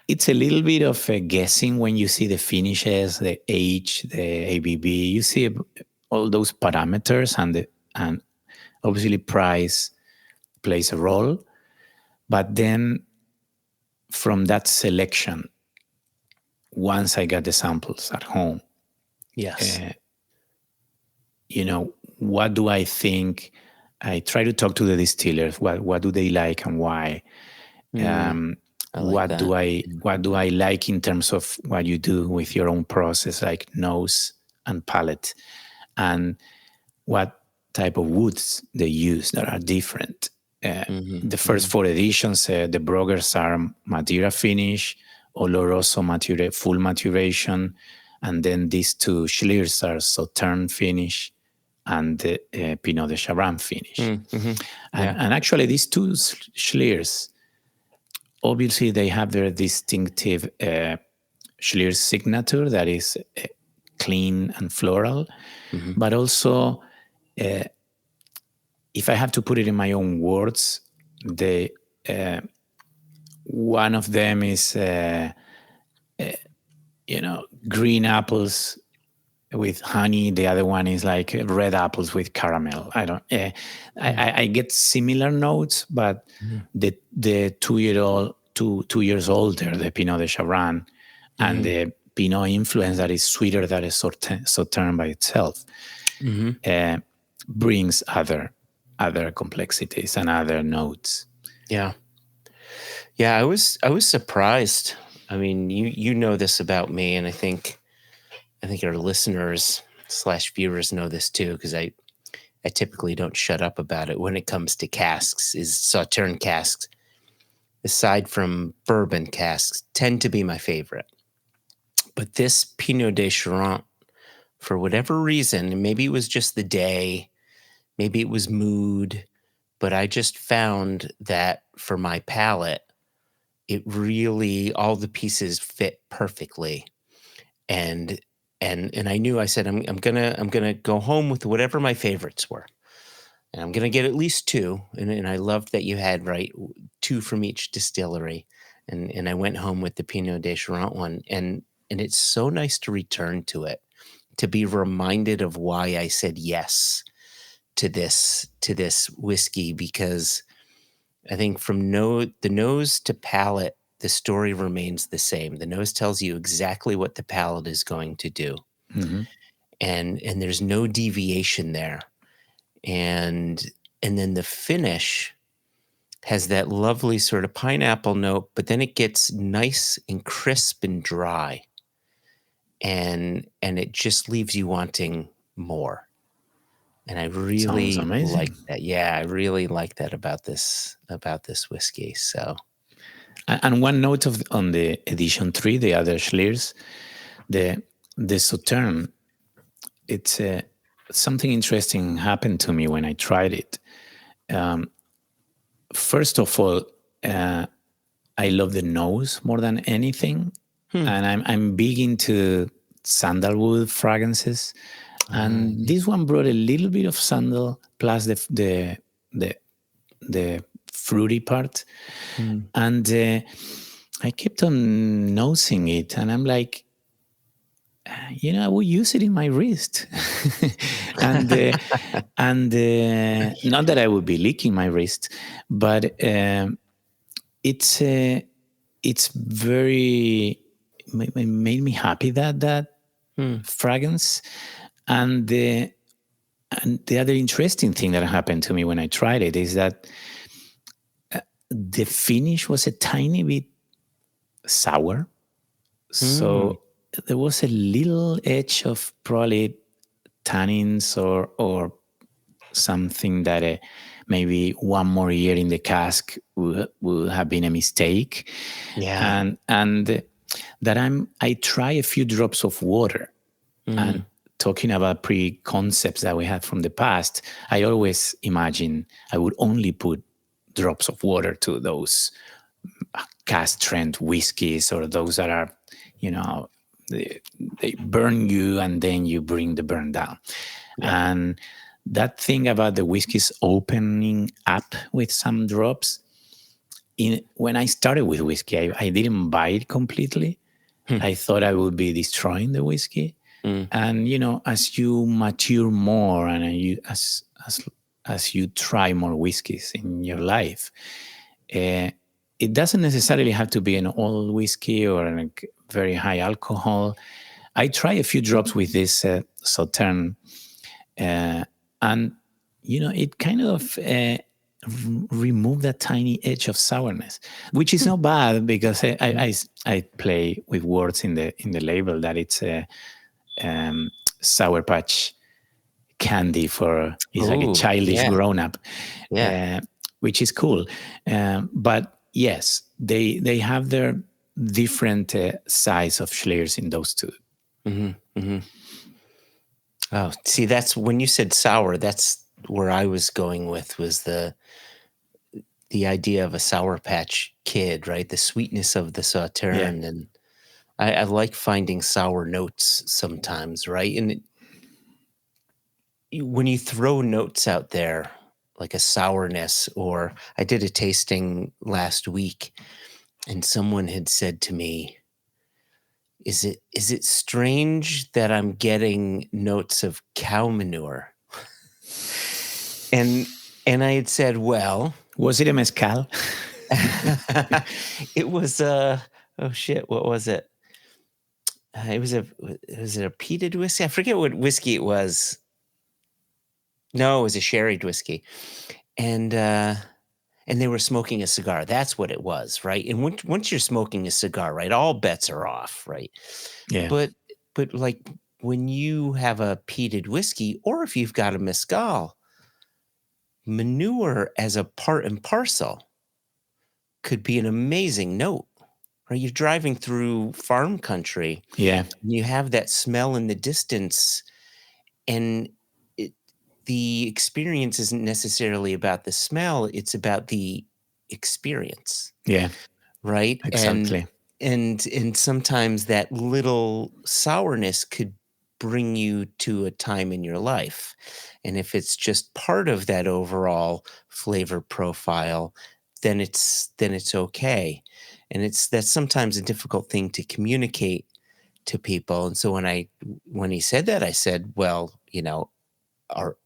it's a little bit of a guessing when you see the finishes, the age, the ABV. You see all those parameters, and obviously price plays a role. But then from that selection, once I got the samples at home, yes, what do I think? I try to talk to the distillers. What do they like and why? What do I like in terms of what you do with your own process, like nose and palate, and what type of woods they use that are different. The first 4 editions, the Brokers are Madeira finish, Oloroso full maturation, and then these 2 Schliers are Sauterne finish and the Pinot de Charente finish. And actually these 2 Schliers, obviously they have their distinctive Schlier signature that is clean and floral, but also if I have to put it in my own words, one of them is green apples with honey. The other one is like red apples with caramel. I get similar notes, but the 2-year-old, 2 years older, the Pinot de Charente, and the Pinot influence that is sweeter than a Sauterne by itself, brings other complexities and other notes. Yeah. I was surprised. I mean, you know this about me, and I think our listeners / viewers know this too, because I typically don't shut up about it when it comes to casks. Is Sauterne casks, aside from bourbon casks, tend to be my favorite. But this Pinot de Charente, for whatever reason, and maybe it was just the day, maybe it was mood, but I just found that for my palate, it really all the pieces fit perfectly. And and I knew I said I'm gonna go home with whatever my favorites were. And I'm gonna get at least two. And I loved that you had two from each distillery. And I went home with the Pinot de Charente one. And it's so nice to return to it, to be reminded of why I said yes to this whiskey, because I think from the nose to palate, the story remains the same. The nose tells you exactly what the palate is going to do, Mm-hmm. and there's no deviation there. And then the finish has that lovely sort of pineapple note, but then it gets nice and crisp and dry, and it just leaves you wanting more. And I Sounds really like amazing. that. Yeah, I really like that about this whiskey. So, And one note on the edition 3, the other Schliers, the Sauterne, it's something interesting happened to me when I tried it. First of all, uh, I love the nose more than anything, hmm. and I'm big into sandalwood fragrances, and Yeah. this one brought a little bit of sandal plus the the fruity part, Mm. and I kept on nosing it, and I'm like, I will use it in my wrist, and not that I would be licking my wrist, but it's it's very made me happy that Hmm. fragrance, and the other interesting thing that happened to me when I tried it is that the finish was a tiny bit sour. Mm. So there was a little edge of probably tannins or something that maybe one more year in the cask would have been a mistake. Yeah. And that I try a few drops of water. And Mm. talking about preconcepts that we had from the past, I always imagine I would only put drops of water to those cask strength whiskeys, or those that are, they, they burn you and then you bring the burn down. Yep. And that thing about the whiskeys opening up with some drops, when I started with whiskey, I didn't buy it completely. Hmm. I thought I would be destroying the whiskey. Mm. And as you mature more, and as you try more whiskeys in your life, it doesn't necessarily have to be an old whiskey or a very high alcohol. I try a few drops with this Sauterne, and it kind of remove that tiny edge of sourness, which is not bad, because I play with words in the label that it's a Sour Patch candy it's like a Oh, childish yeah. grown up, Yeah. which is cool. But yes, they have their different size of Schliers in those two. Mm-hmm. Mm-hmm. Oh, see, that's when you said sour, that's where I was going with, was the idea of a Sour Patch Kid, right? The sweetness of the Yeah. Sauterne. And I like finding sour notes sometimes, right? And when you throw notes out there, like a sourness, or I did a tasting last week, and someone had said to me, is it strange that I'm getting notes of cow manure? And I had said, well, Was it a mezcal? it was oh shit, what was it? Was it a peated whiskey? I forget what whiskey it was. No, it was a sherried whiskey. And they were smoking a cigar. That's what it was, right? And once you're smoking a cigar, right, all bets are off, right? Yeah. But like when you have a peated whiskey, or if you've got a mezcal, manure as a part and parcel could be an amazing note. Right? You're driving through farm country, Yeah. and you have that smell in the distance, and the experience isn't necessarily about the smell, it's about the experience, Yeah, right? exactly. And sometimes that little sourness could bring you to a time in your life. And if it's just part of that overall flavor profile, then it's okay. And that's sometimes a difficult thing to communicate to people. And so when he said that, I said, well, are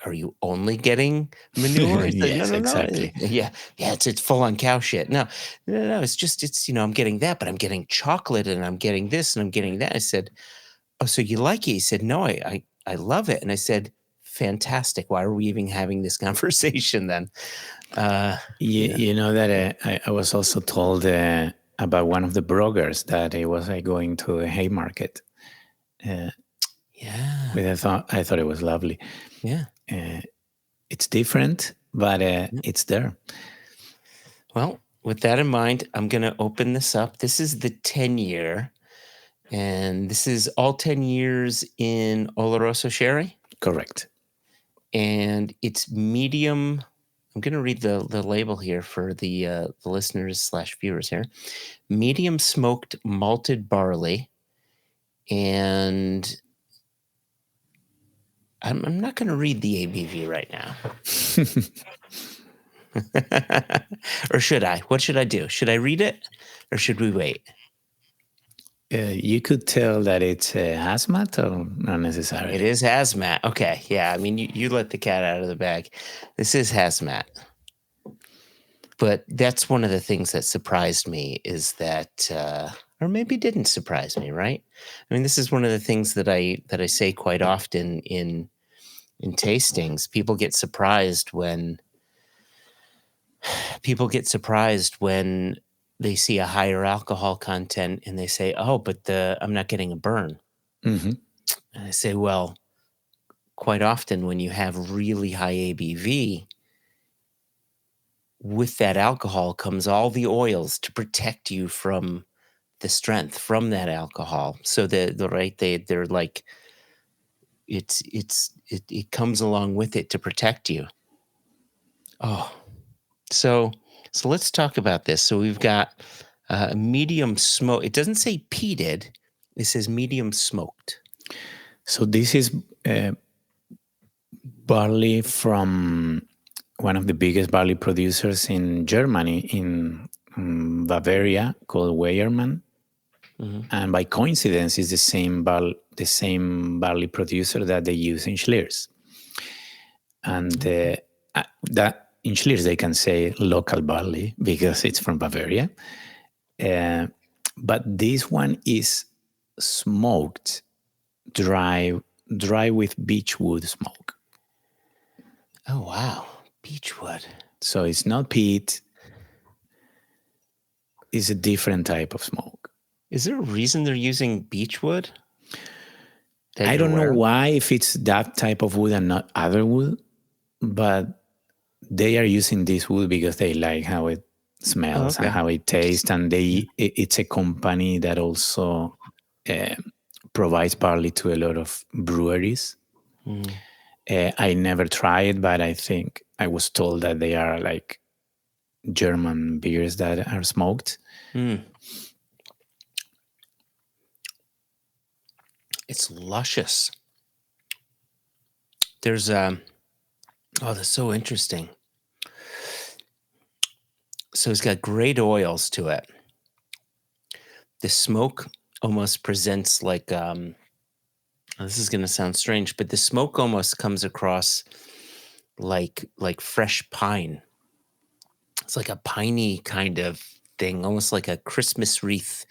are you only getting manure? He said, no, Yes, no, no. exactly. Yeah, yeah, it's full on cow shit. No, no, no. It's I'm getting that, but I'm getting chocolate and I'm getting this and I'm getting that. I said, oh, so you like it? He said, no, I love it. And I said, fantastic. Why are we even having this conversation then? You, Yeah. you know that I was also told about one of the bloggers that he was going to a Haymarket. Yeah. I thought it was lovely. Yeah. It's different, but it's there. Well, with that in mind, I'm going to open this up. This is the 10-year, and this is all 10 years in Oloroso Sherry. Correct. And it's medium. I'm going to read the label here for the listeners/viewers here. Medium smoked malted barley, and I'm not going to read the ABV right now. Or should I? What should I do? Should I read it, or should we wait? You could tell that it's hazmat or not necessarily. It is hazmat. Okay, yeah. I mean, you let the cat out of the bag. This is hazmat. But that's one of the things that surprised me is that, or maybe didn't surprise me, right? I mean, this is one of the things that I say quite often in tastings. People get surprised when they see a higher alcohol content and they say, "Oh, but I'm not getting a burn." Mm-hmm. And I say, "Well, quite often when you have really high ABV, with that alcohol comes all the oils to protect you from the strength from that alcohol. So they're like it comes along with it to protect you. Oh, so let's talk about this. So we've got a medium smoke. It doesn't say peated. It says medium smoked. So this is barley from one of the biggest barley producers in Germany, in Bavaria, called Weyermann. Mm-hmm. And by coincidence, it's the same barley producer that they use in Schliers. And that in Schliers they can say local barley because it's from Bavaria. But this one is smoked dry with beechwood smoke. Oh wow, beechwood. So it's not peat. It's a different type of smoke. Is there a reason they're using beechwood? I don't know why, if it's that type of wood and not other wood, but they are using this wood because they like how it smells and how it tastes. And it's a company that also provides barley to a lot of breweries. Mm. I never tried, but I think I was told that they are like German beers that are smoked. Mm. It's luscious. There's that's so interesting. So it's got great oils to it. The smoke almost presents like this is going to sound strange, but the smoke almost comes across like fresh pine. It's like a piney kind of thing, almost like a Christmas wreath.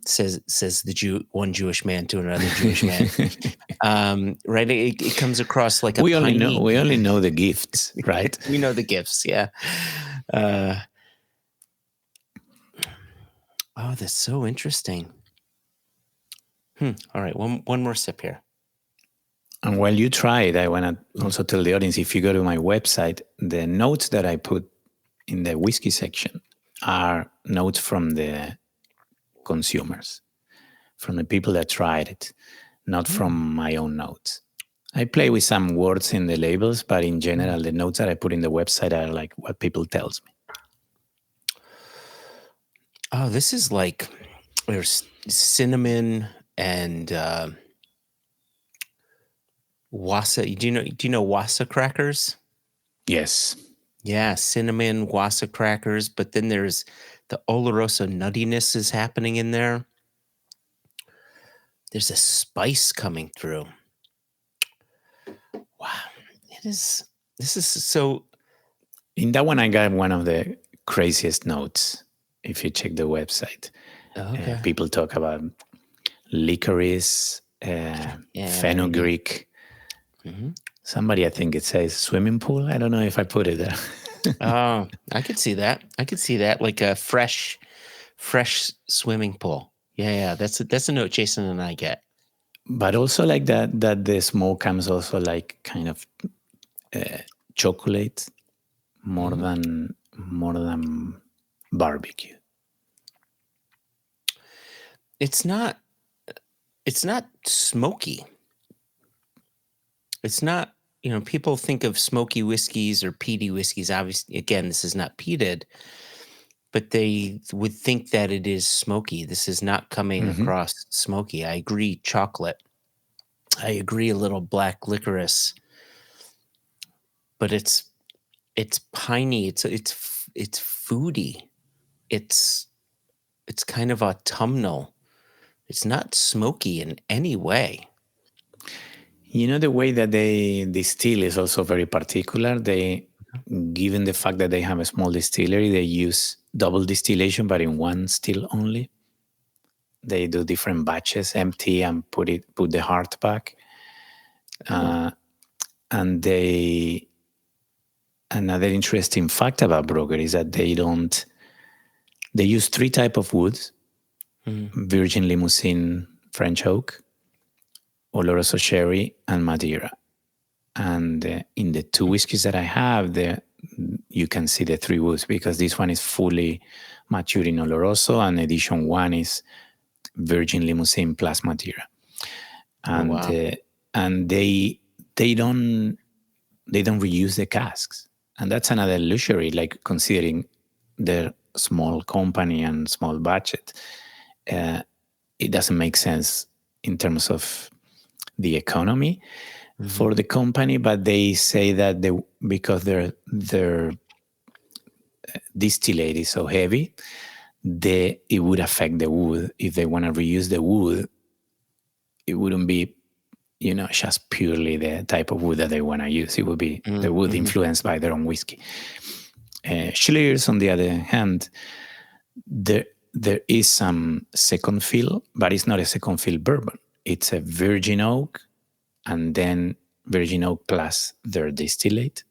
Says the one Jewish man to another Jewish man. Right? It comes across like we only know the gifts, right? We know the gifts, yeah. Oh, that's so interesting. All right, one more sip here. And while you try it, I want to also tell the audience, if you go to my website, the notes that I put in the whiskey section are notes from the consumers, from the people that tried it, not from my own notes. I play with some words in the labels, but in general, the notes that I put in the website are like what people tells me. Oh, this is like there's cinnamon and wasa. Do you know wasa crackers? Yes. Yeah, cinnamon wasa crackers, but then there's the oloroso nuttiness is happening in there. There's a spice coming through. Wow. It is this is so In that one, I got one of the craziest notes. If you check the website, okay. people talk about licorice, Yeah, maybe. fenugreek. Mhm. Somebody, I think it says swimming pool. I don't know if I put it there. Oh, I could see that. I could see that, like a fresh swimming pool. Yeah, that's a note Jason and I get. But also like that the smoke comes also like kind of chocolate more Mhm. than barbecue. It's not smoky. It's not, people think of smoky whiskeys or peaty whiskeys. Obviously, again, this is not peated, but they would think that it is smoky. This is not coming across smoky. I agree, chocolate. I agree, a little black licorice, but it's piney. It's foody. It's kind of autumnal. It's not smoky in any way. You know, the way that they distill is also very particular. Given the fact that they have a small distillery, they use double distillation, but in one still only. They do different batches, empty and put the heart back. And another interesting fact about Broger is that they use 3 type of woods: Virgin Limousin French oak, Oloroso sherry, and Madeira. And in the 2 whiskeys that I have, you can see the 3 woods, because this one is fully mature in Oloroso, and edition 1 is Virgin Limousin plus Madeira. And wow. and they don't reuse the casks, and that's another luxury. Like, considering their small company and small budget, it doesn't make sense in terms of the economy for the company. But they say that because their distillate is so heavy, it would affect the wood. If they want to reuse the wood, it wouldn't be just purely the type of wood that they want to use. It would be the wood influenced by their own whiskey. Schliers, on the other hand, there is some second fill, but it's not a second fill bourbon. It's a virgin oak, and then virgin oak plus their distillate.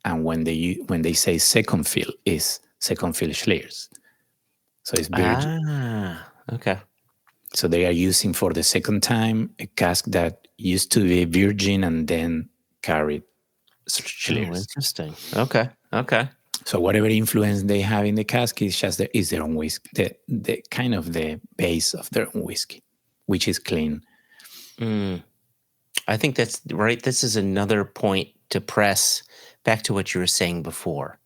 And when they say second fill, is second fill Schliers. So it's virgin. Okay. So they are using for the second time a cask that used to be virgin and then carried Schliers. Oh, interesting. Okay. So whatever influence they have in the cask is just their own whiskey, the kind of the base of their own whiskey, which is clean. I think that's right. This is another point to press back to what you were saying before,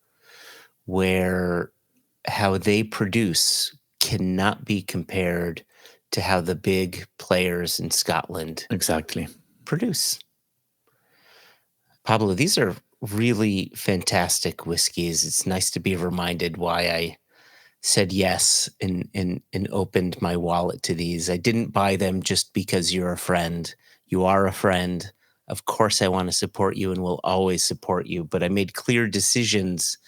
where how they produce cannot be compared to how the big players in Scotland Exactly produce. Pablo, these are really fantastic whiskeys. It's nice to be reminded why I said yes and opened my wallet to these. I didn't buy them just because you're a friend. You are a friend. Of course, I want to support you and will always support you. But I made clear decisions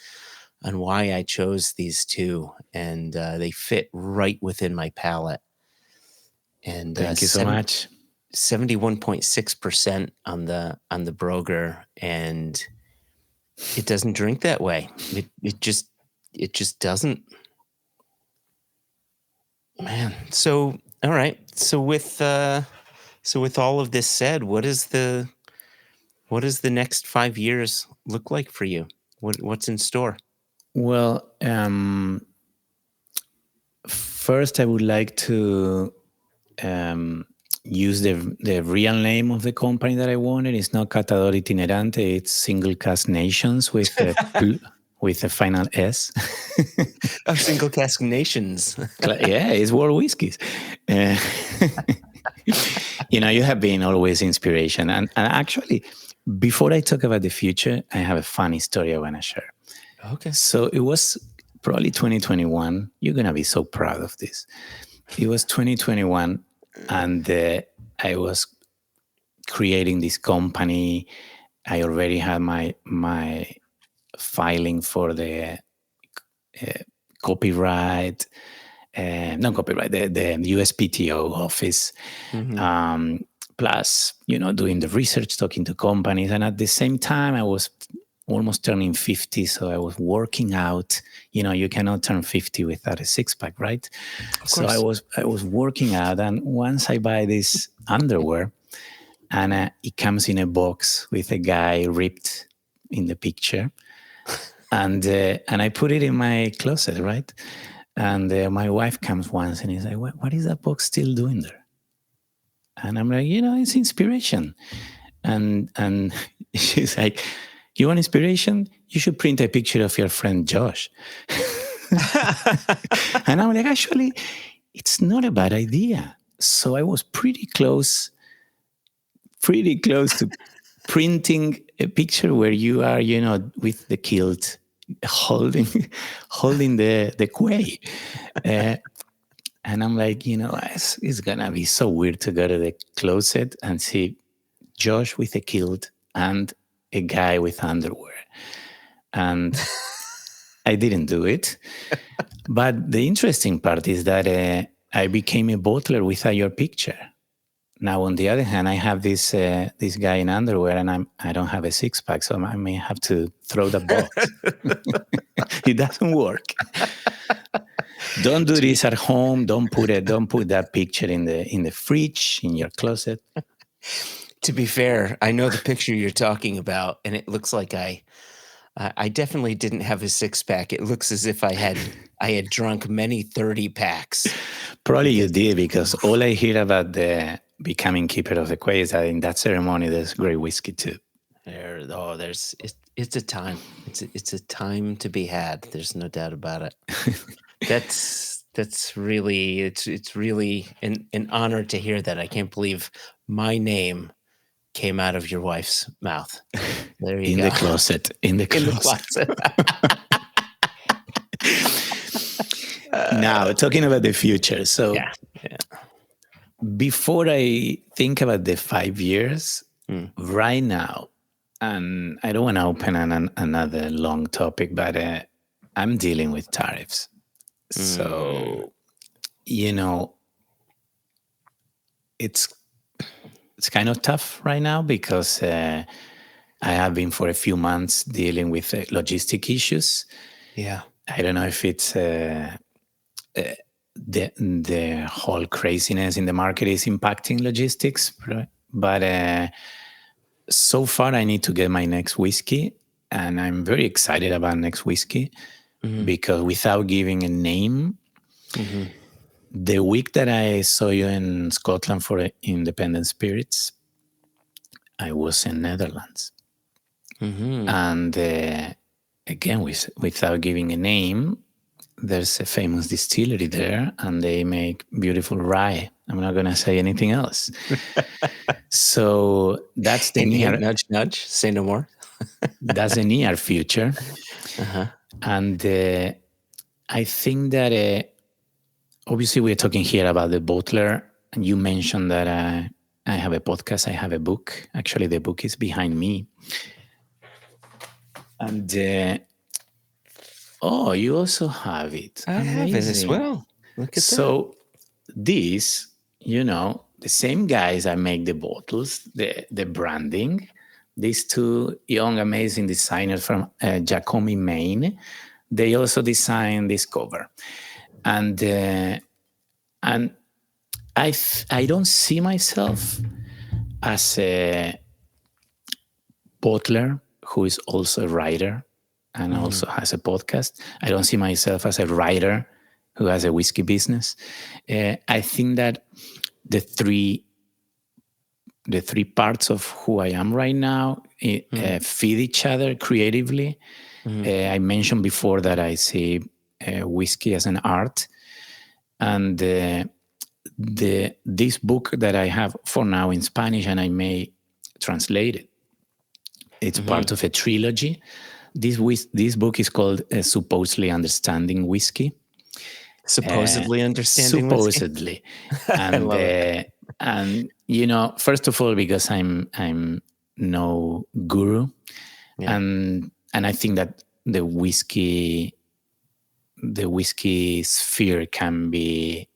on why I chose these 2, and they fit right within my palate. And Thank you so much. 71.6% on the Broger, and it doesn't drink that way. It just doesn't. Man, so all right. So with all of this said, what does the next 5 years look like for you? What's in store? Well, first I would like to use the real name of the company that I wanted. It's not Catador Itinerante. It's Single Cask Nations with a final S. Single Cask Nations. Yeah, it's World Whiskies. You have been always inspiration. And actually, before I talk about the future, I have a funny story I want to share. Okay. So it was probably 2021. You're going to be so proud of this. It was 2021, and I was creating this company. I already had my filing for the copyright, not copyright, the USPTO office. Plus, doing the research, talking to companies. And at the same time, I was almost turning 50. So I was working out. You cannot turn 50 without a six-pack, right? So I was working out. And once I buy this underwear, and it comes in a box with a guy ripped in the picture. And I put it in my closet, right? And my wife comes once and is like, what is that box still doing there? And I'm like, it's inspiration. And she's like, you want inspiration? You should print a picture of your friend Josh. And I'm like, actually, it's not a bad idea. So I was pretty close to printing a picture where you are, with the kilt holding the quay. And I'm like, it's going to be so weird to go to the closet and see Josh with a kilt and a guy with underwear. And I didn't do it. But the interesting part is that I became a bottler without your picture. Now, on the other hand, I have this guy in underwear, and I don't have a six-pack, so I may have to throw the box. It doesn't work. Don't do this at home. Don't put that picture in the fridge, in your closet. To be fair, I know the picture you're talking about, and it looks like I definitely didn't have a six-pack. It looks as if I had drunk many 30 packs. Probably you did, because all I hear about the becoming keeper of the quay is that in that ceremony there's great whiskey too. It's a time. It's a time to be had. There's no doubt about it. That's really it's really an honor to hear that. I can't believe my name came out of your wife's mouth. There you go. In the closet. In the closet. Now, talking about the future. So yeah. Before I think about the 5 years, right now, and I don't want to open another long topic, but I'm dealing with tariffs. So, it's kind of tough right now because I have been for a few months dealing with logistic issues. Yeah. I don't know if it's the whole craziness in the market is impacting logistics, but so far I need to get my next whiskey, and I'm very excited about next whiskey because without giving a name, the week that I saw you in Scotland for Independent Spirits, I was in Netherlands. And again, without giving a name, there's a famous distillery there, and they make beautiful rye. I'm not going to say anything else. So that's the near... Nudge, nudge. Say no more. That's the near future. And I think that obviously we're talking here about the bottler, and you mentioned that I have a podcast, I have a book. Actually, the book is behind me. And you also have it. I have it as well. Look at that. So these, the same guys that make the bottles, the branding, these two young, amazing designers from Giacomi, Maine, they also designed this cover. And I don't see myself as a bottler who is also a writer and also has a podcast. I don't see myself as a writer who has a whiskey business. I think that the three the three parts of who I am right now feed each other creatively. I mentioned before that I see whiskey as an art, and this book that I have for now in Spanish, and I may translate it. It's part of a trilogy. This book is called Supposedly Understanding Whiskey. Supposedly understanding whiskey? Supposedly. I love it. And first of all, because I'm no guru, Yeah. and I think that the whiskey sphere can be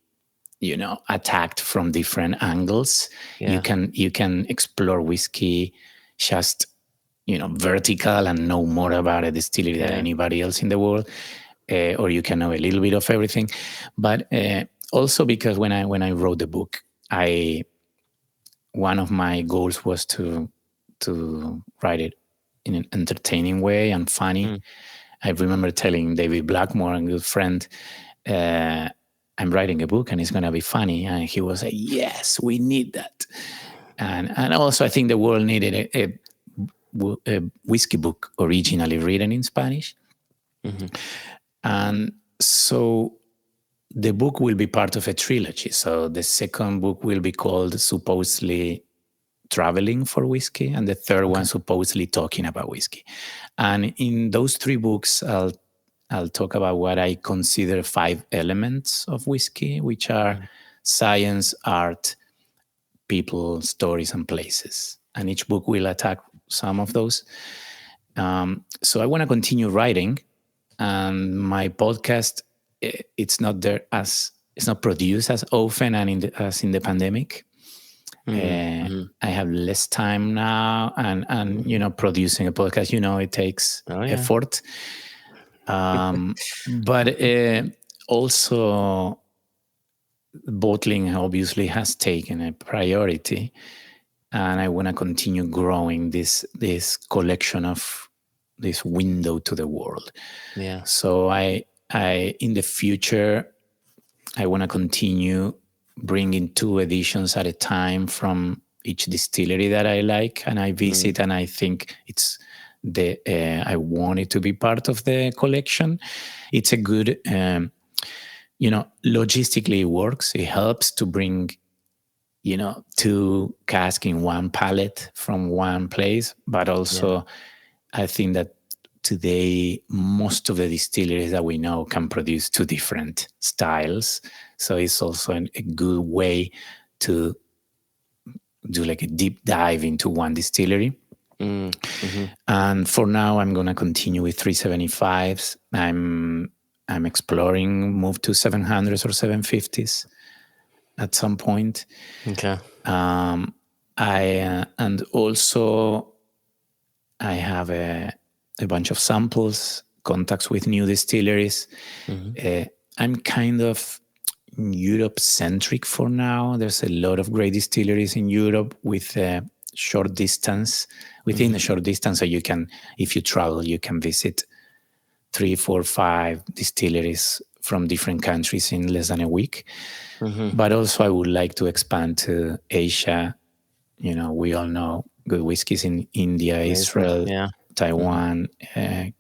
attacked from different angles. Yeah. You can explore whiskey just vertical and know more about a distillery than anybody else in the world, or you can know a little bit of everything. But also because when I wrote the book, one of my goals was to write it in an entertaining way and funny. I remember telling David Blackmore, a good friend, I'm writing a book and it's going to be funny. And he was like, yes, we need that. And also I think the world needed a whiskey book originally written in Spanish. And so the book will be part of a trilogy. So the second book will be called Supposedly Traveling for Whiskey, and the third one supposedly Talking about Whiskey. And in those three books, I'll talk about what I consider 5 elements of whiskey, which are science, art, people, stories, and places. And each book will attack some of those. So I want to continue writing, and my podcast, it's not produced as often as in the pandemic. I have less time now, and producing a podcast, it takes effort. But also bottling obviously has taken a priority, and I want to continue growing this collection of this window to the world. Yeah. So I in the future, I want to continue bringing 2 editions at a time from each distillery that I like and I visit, and I think it's I want it to be part of the collection. It's a good, logistically it works. It helps to bring, 2 casks in one pallet from one place, but also I think that today most of the distilleries that we know can produce 2 different styles. So it's also a good way to do like a deep dive into one distillery. And for now, I'm going to continue with 375s. I'm exploring, move to 700s or 750s at some point. Okay. And also I have a bunch of samples, contacts with new distilleries. I'm kind of Europe-centric for now. There's a lot of great distilleries in Europe with a short distance, within a short distance. So you can, if you travel, you can visit 3, 4, 5 distilleries from different countries in less than a week. But also I would like to expand to Asia. We all know good whiskeys in India, Israel, Taiwan,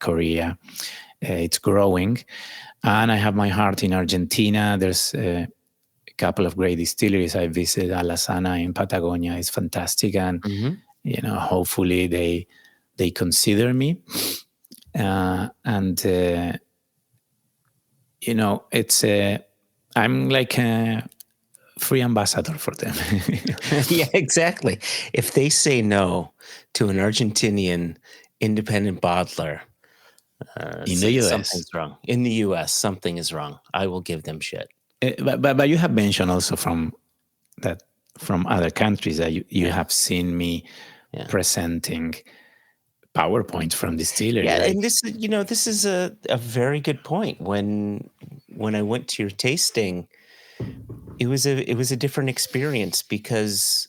Korea. It's growing. And I have my heart in Argentina. There's a couple of great distilleries. I visited Alasana in Patagonia. It's fantastic. And, hopefully they consider me. It's I'm like a free ambassador for them. Yeah, exactly. If they say no to an Argentinian independent bottler, in the US, something's wrong. In the US, something is wrong. I will give them shit. But you have mentioned also from other countries that you have seen me presenting PowerPoints from distillery. Yeah, right? and this is a very good point. When I went to your tasting, it was a different experience because.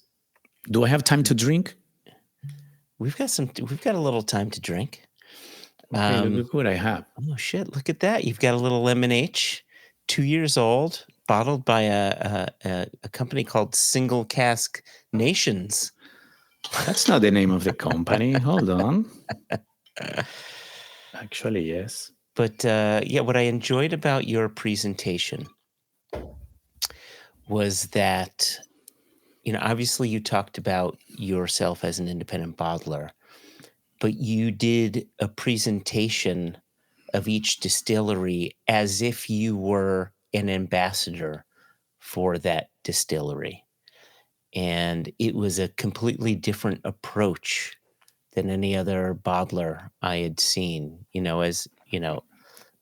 Do I have time to drink? We've got a little time to drink. Okay, look what I have. Oh shit! Look at that. You've got a little M&H, 2 years old, bottled by a company called Single Cask Nations. That's not the name of the company. Hold on. Actually, yes. But yeah, what I enjoyed about your presentation was that, obviously you talked about yourself as an independent bottler, but you did a presentation of each distillery as if you were an ambassador for that distillery. And it was a completely different approach than any other bottler I had seen. As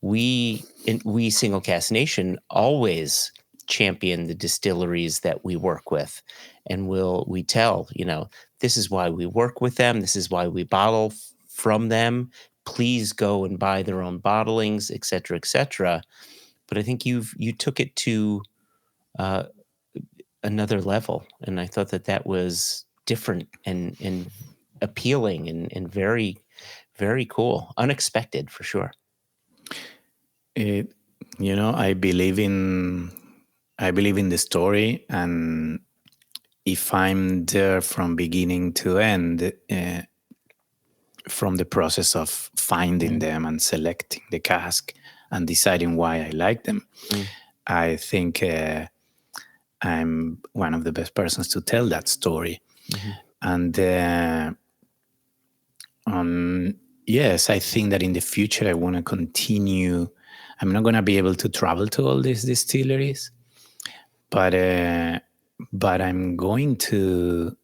we Single Cask Nation always champion the distilleries that we work with, and we tell, this is why we work with them, this is why we bottle from them, please go and buy their own bottlings, etc., etc. But I think you took it to uh, another level, and I thought that was different and appealing and very, very cool, unexpected for sure. It, I believe in the story, and if I'm there from beginning to end, from the process of finding them and selecting the cask and deciding why I like them, I think I'm one of the best persons to tell that story. And yes, I think that in the future I want to continue. I'm not going to be able to travel to all these distilleries, but I'm going to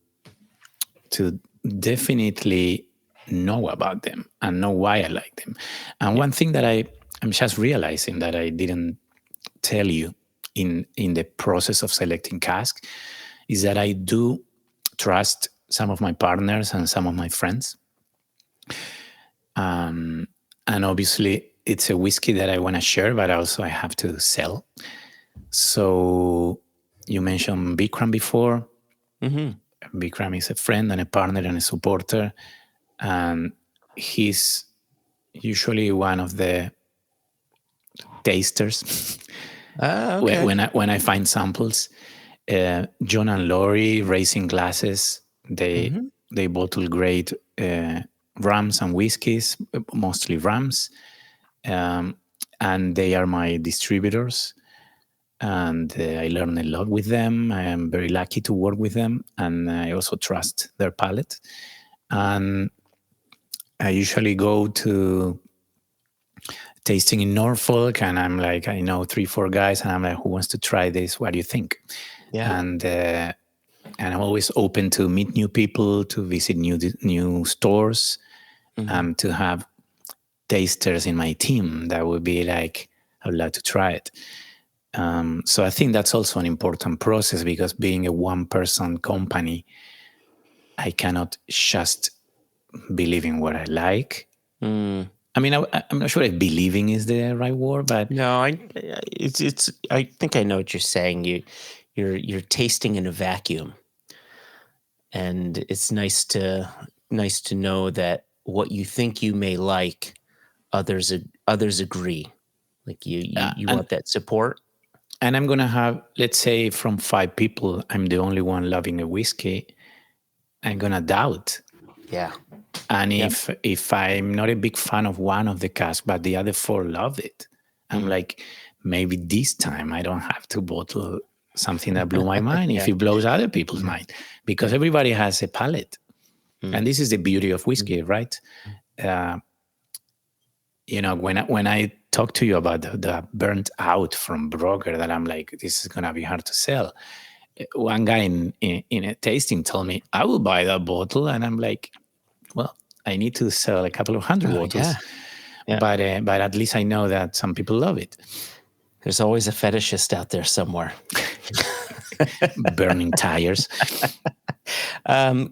definitely know about them and know why I like them. And one thing that I'm just realizing that I didn't tell you in the process of selecting cask is that I do trust some of my partners and some of my friends. And obviously it's a whiskey that I want to share, but also I have to sell. So you mentioned Bikram before. Bikram is a friend and a partner and a supporter, and he's usually one of the tasters. Okay. When I find samples, John and Laurie, Racing Glasses, they bottle great rums and whiskeys, mostly rums, and they are my distributors. And I learn a lot with them. I am very lucky to work with them, and I also trust their palate. And I usually go to tasting in Norfolk, and I'm like, I know 3-4 guys, and I'm like, who wants to try this? What do you think? Yeah. And I'm always open to meet new people, to visit new stores, to have tasters in my team that would be like, I would like to try it. So I think that's also an important process, because being a one-person company, I cannot just believe in what I like. I mean, I'm not sure if believing is the right word, but no, it's. I think I know what you're saying. You're tasting in a vacuum, and it's nice to know that what you think you may like, others agree. Like you want that support. And I'm gonna have, let's say, from 5 people, I'm the only one loving a whiskey. I'm gonna doubt. Yeah. And if I'm not a big fan of one of the cask, but the other 4 love it, I'm like, maybe this time I don't have to bottle something that blew my mind if it blows other people's mind, because everybody has a palate. And this is the beauty of whiskey, right? When I talk to you about the burnt out from Broker, that I'm like, this is gonna be hard to sell. One guy in a tasting told me, I will buy that bottle, and I'm like, well, I need to sell a couple of hundred bottles, but at least I know that some people love it. There's always a fetishist out there somewhere. Burning tires.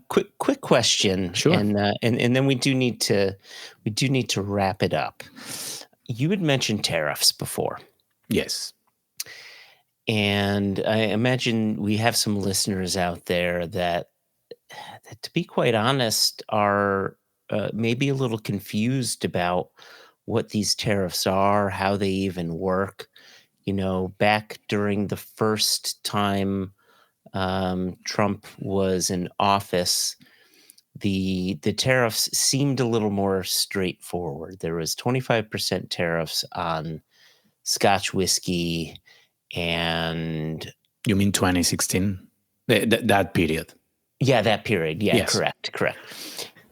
Quick question, Sure. and then we do need to wrap it up. You had mentioned tariffs before. Yes. And I imagine we have some listeners out there that to be quite honest, are maybe a little confused about what these tariffs are, how they even work. Back during the first time Trump was in office, the tariffs seemed a little more straightforward. There was 25% tariffs on Scotch whiskey, and You mean 2016? That period? yeah, that period. Yeah, Yes. correct.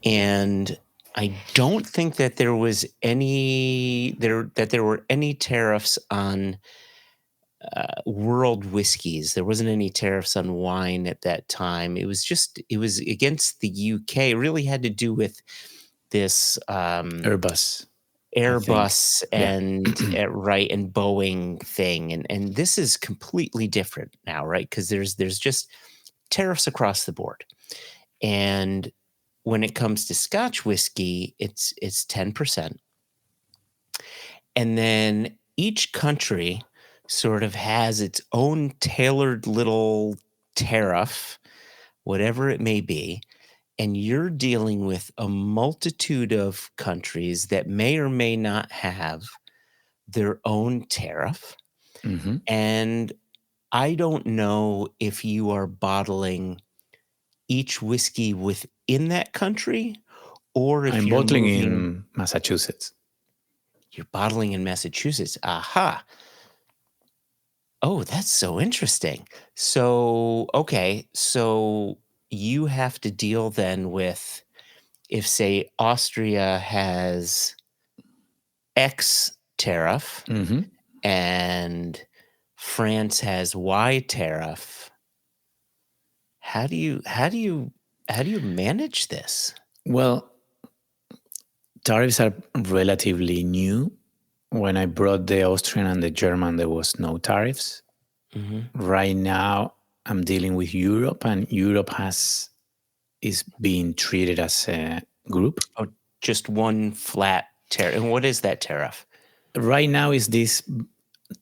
And I don't think that there was there were any tariffs on World Whiskies. There wasn't any tariffs on wine at that time. It was against the UK. It really had to do with this Airbus. Airbus Yeah. and right, and Boeing thing, and this is completely different now, right? Because there's just tariffs across the board, and when it comes to Scotch whiskey, it's 10%, and then each country sort of has its own tailored little tariff, whatever it may be. And you're dealing with a multitude of countries that may or may not have their own tariff. Mm-hmm. And I don't know if you are bottling each whiskey within that country, or if I'm you're bottling moving. in Massachusetts. You're bottling in Massachusetts. Aha. Oh, that's so interesting. So, okay. So you have to deal then with, if, say, Austria has X tariff Mm-hmm. and France has Y tariff. How do you manage this? Well, tariffs are relatively new. When I brought the Austrian and the German, there was no tariffs. Mm-hmm. Right now, I'm dealing with Europe, and Europe is being treated as a group. Oh, just one flat tariff. And what is that tariff? Right now is this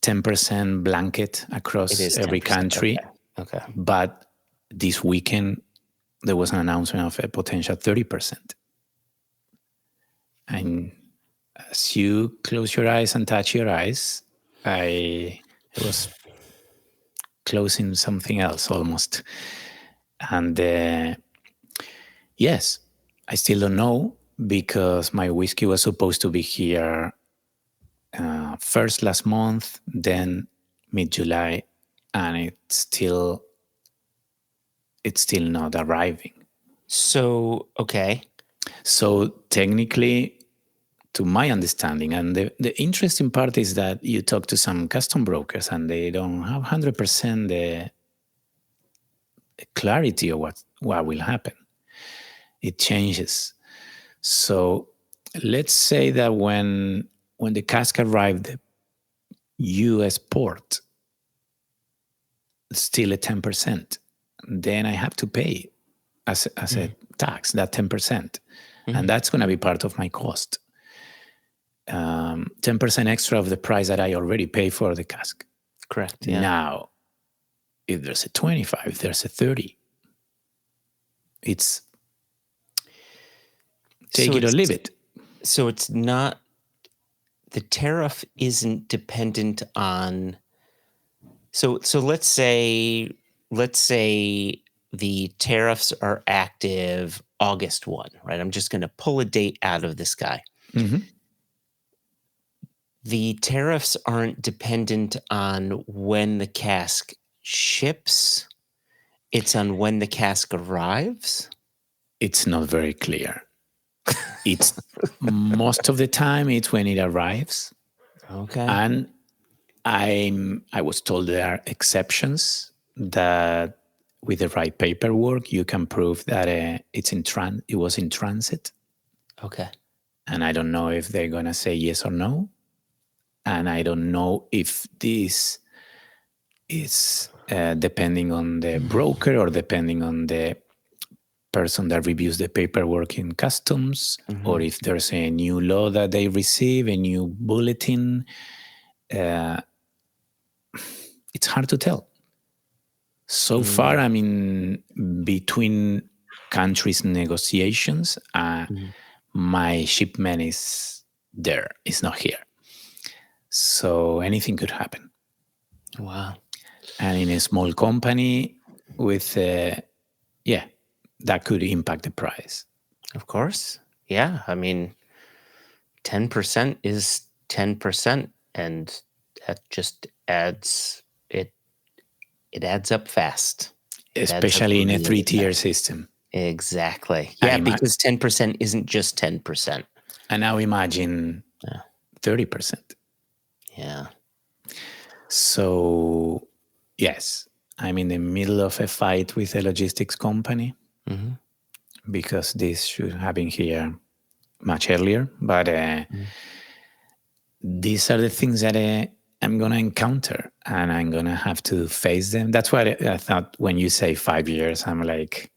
10% blanket It across is every 10%. country. Okay. But this weekend, there was an announcement of a potential 30%. And as you close your eyes and touch your eyes, it was closing something else almost. And yes, I still don't know, because my whiskey was supposed to be here first last month, then mid-July, and it's still not arriving. So, okay. So technically, to my understanding, and the interesting part is that you talk to some custom brokers and they don't have 100% the clarity of what will happen. It changes. So let's say that when the cask arrived at US port, still at 10%, then I have to pay as a tax, that 10%. Mm-hmm. And that's going to be part of my cost. 10% extra of the price that I already pay for the cask. Correct. Yeah. Now, if there's a 25, if there's a 30, it's take it or leave it. So it's not, the tariff isn't dependent on, so let's say the tariffs are active August 1, right? I'm just going to pull a date out of the sky. Mm-hmm. The tariffs aren't dependent on when the cask ships. It's on when the cask arrives. It's not very clear. It's most of the time it's when it arrives. Okay. And I was told there are exceptions that with the right paperwork you can prove that it was in transit. Okay. And I don't know if they're gonna say yes or no. And I don't know if this is depending on the broker or depending on the person that reviews the paperwork in customs, or if there's a new law that they receive, a new bulletin. It's hard to tell. So far, I mean, between countries' negotiations, my shipment is there. It's not here. So anything could happen. Wow. And in a small company with, that could impact the price. Of course. Yeah. I mean, 10% is 10%, and that just it adds up fast. It adds up especially in a really 3-tier fast. system. Exactly. And, Yeah, because 10% isn't just 10%. and now imagine 30%. Yeah. So, yes, I'm in the middle of a fight with a logistics company because this should have been here much earlier. But these are the things that I'm going to encounter, and I'm going to have to face them. That's why I thought when you say 5 years, I'm like,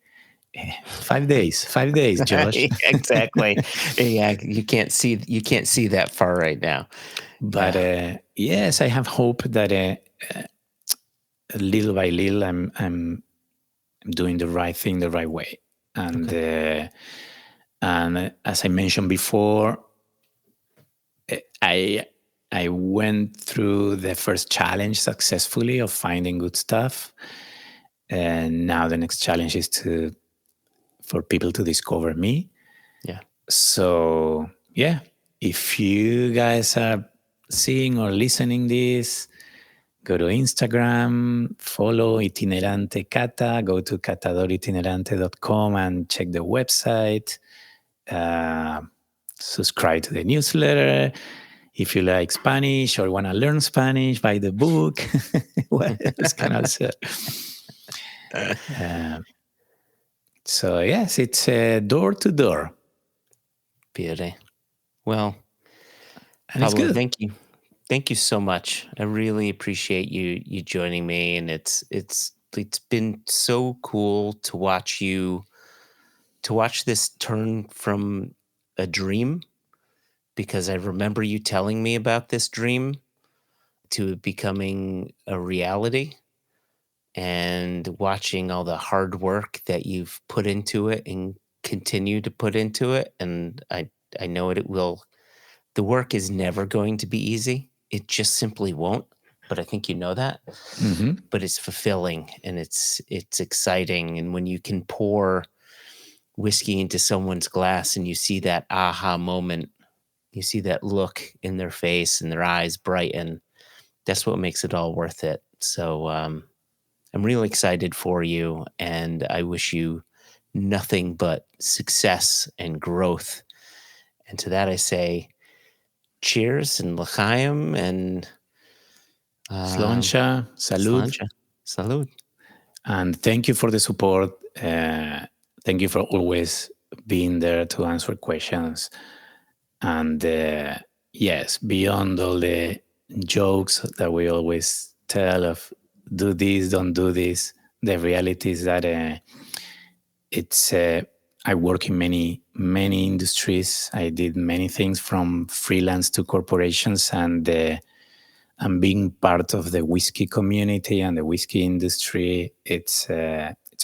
5 days, Josh. Exactly. Yeah, you can't see that far right now. But yes, I have hope that little by little, I'm doing the right thing the right way. And and as I mentioned before, I went through the first challenge successfully of finding good stuff, and now the next challenge is for people to discover me. Yeah. So yeah, if you guys are seeing or listening this, go to Instagram, follow Itinerante Cata, go to catadoritinerante.com and check the website. Subscribe to the newsletter. If you like Spanish or want to learn Spanish, buy the book. What else can I say? So yes, it's door to door. Beauty. Well, And it's Pablo, good. Thank you so much. I really appreciate you joining me, and it's been so cool to watch this turn from a dream, because I remember you telling me about this dream, to it becoming a reality, and watching all the hard work that you've put into it and continue to put into it. And I know it will. The work is never going to be easy. It just simply won't. But I think you know that. But it's fulfilling, and it's exciting. And when you can pour whiskey into someone's glass and you see that aha moment, you see that look in their face and their eyes brighten, that's what makes it all worth it. So I'm really excited for you, and I wish you nothing but success and growth. And to that I say, cheers and l'chaim, and Sloncha, salud. sláinte. Salud. And thank you for the support. Thank you for always being there to answer questions. And yes, beyond all the jokes that we always tell of do this, don't do this, the reality is that it's I work in many industries. I did many things from freelance to corporations, and being part of the whiskey community and the whiskey industry, it's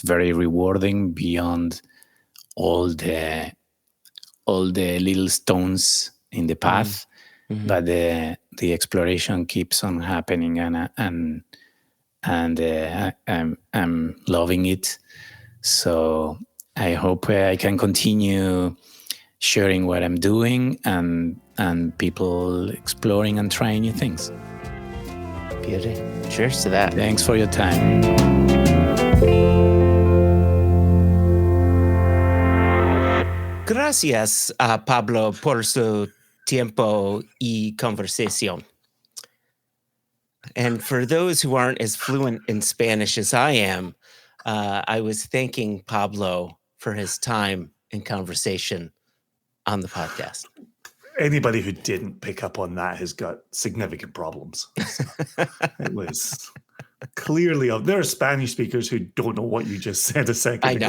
very rewarding beyond all the little stones in the path. But the exploration keeps on happening, and I'm loving it. So I hope I can continue sharing what I'm doing and people exploring and trying new things. Beauty. Cheers to that. Thanks for your time. Gracias, Pablo, por su tiempo y conversación. And for those who aren't as fluent in Spanish as I am, I was thanking Pablo for his time and conversation on the podcast. Anybody who didn't pick up on that has got significant problems. So it was clearly there are Spanish speakers who don't know what you just said a second ago.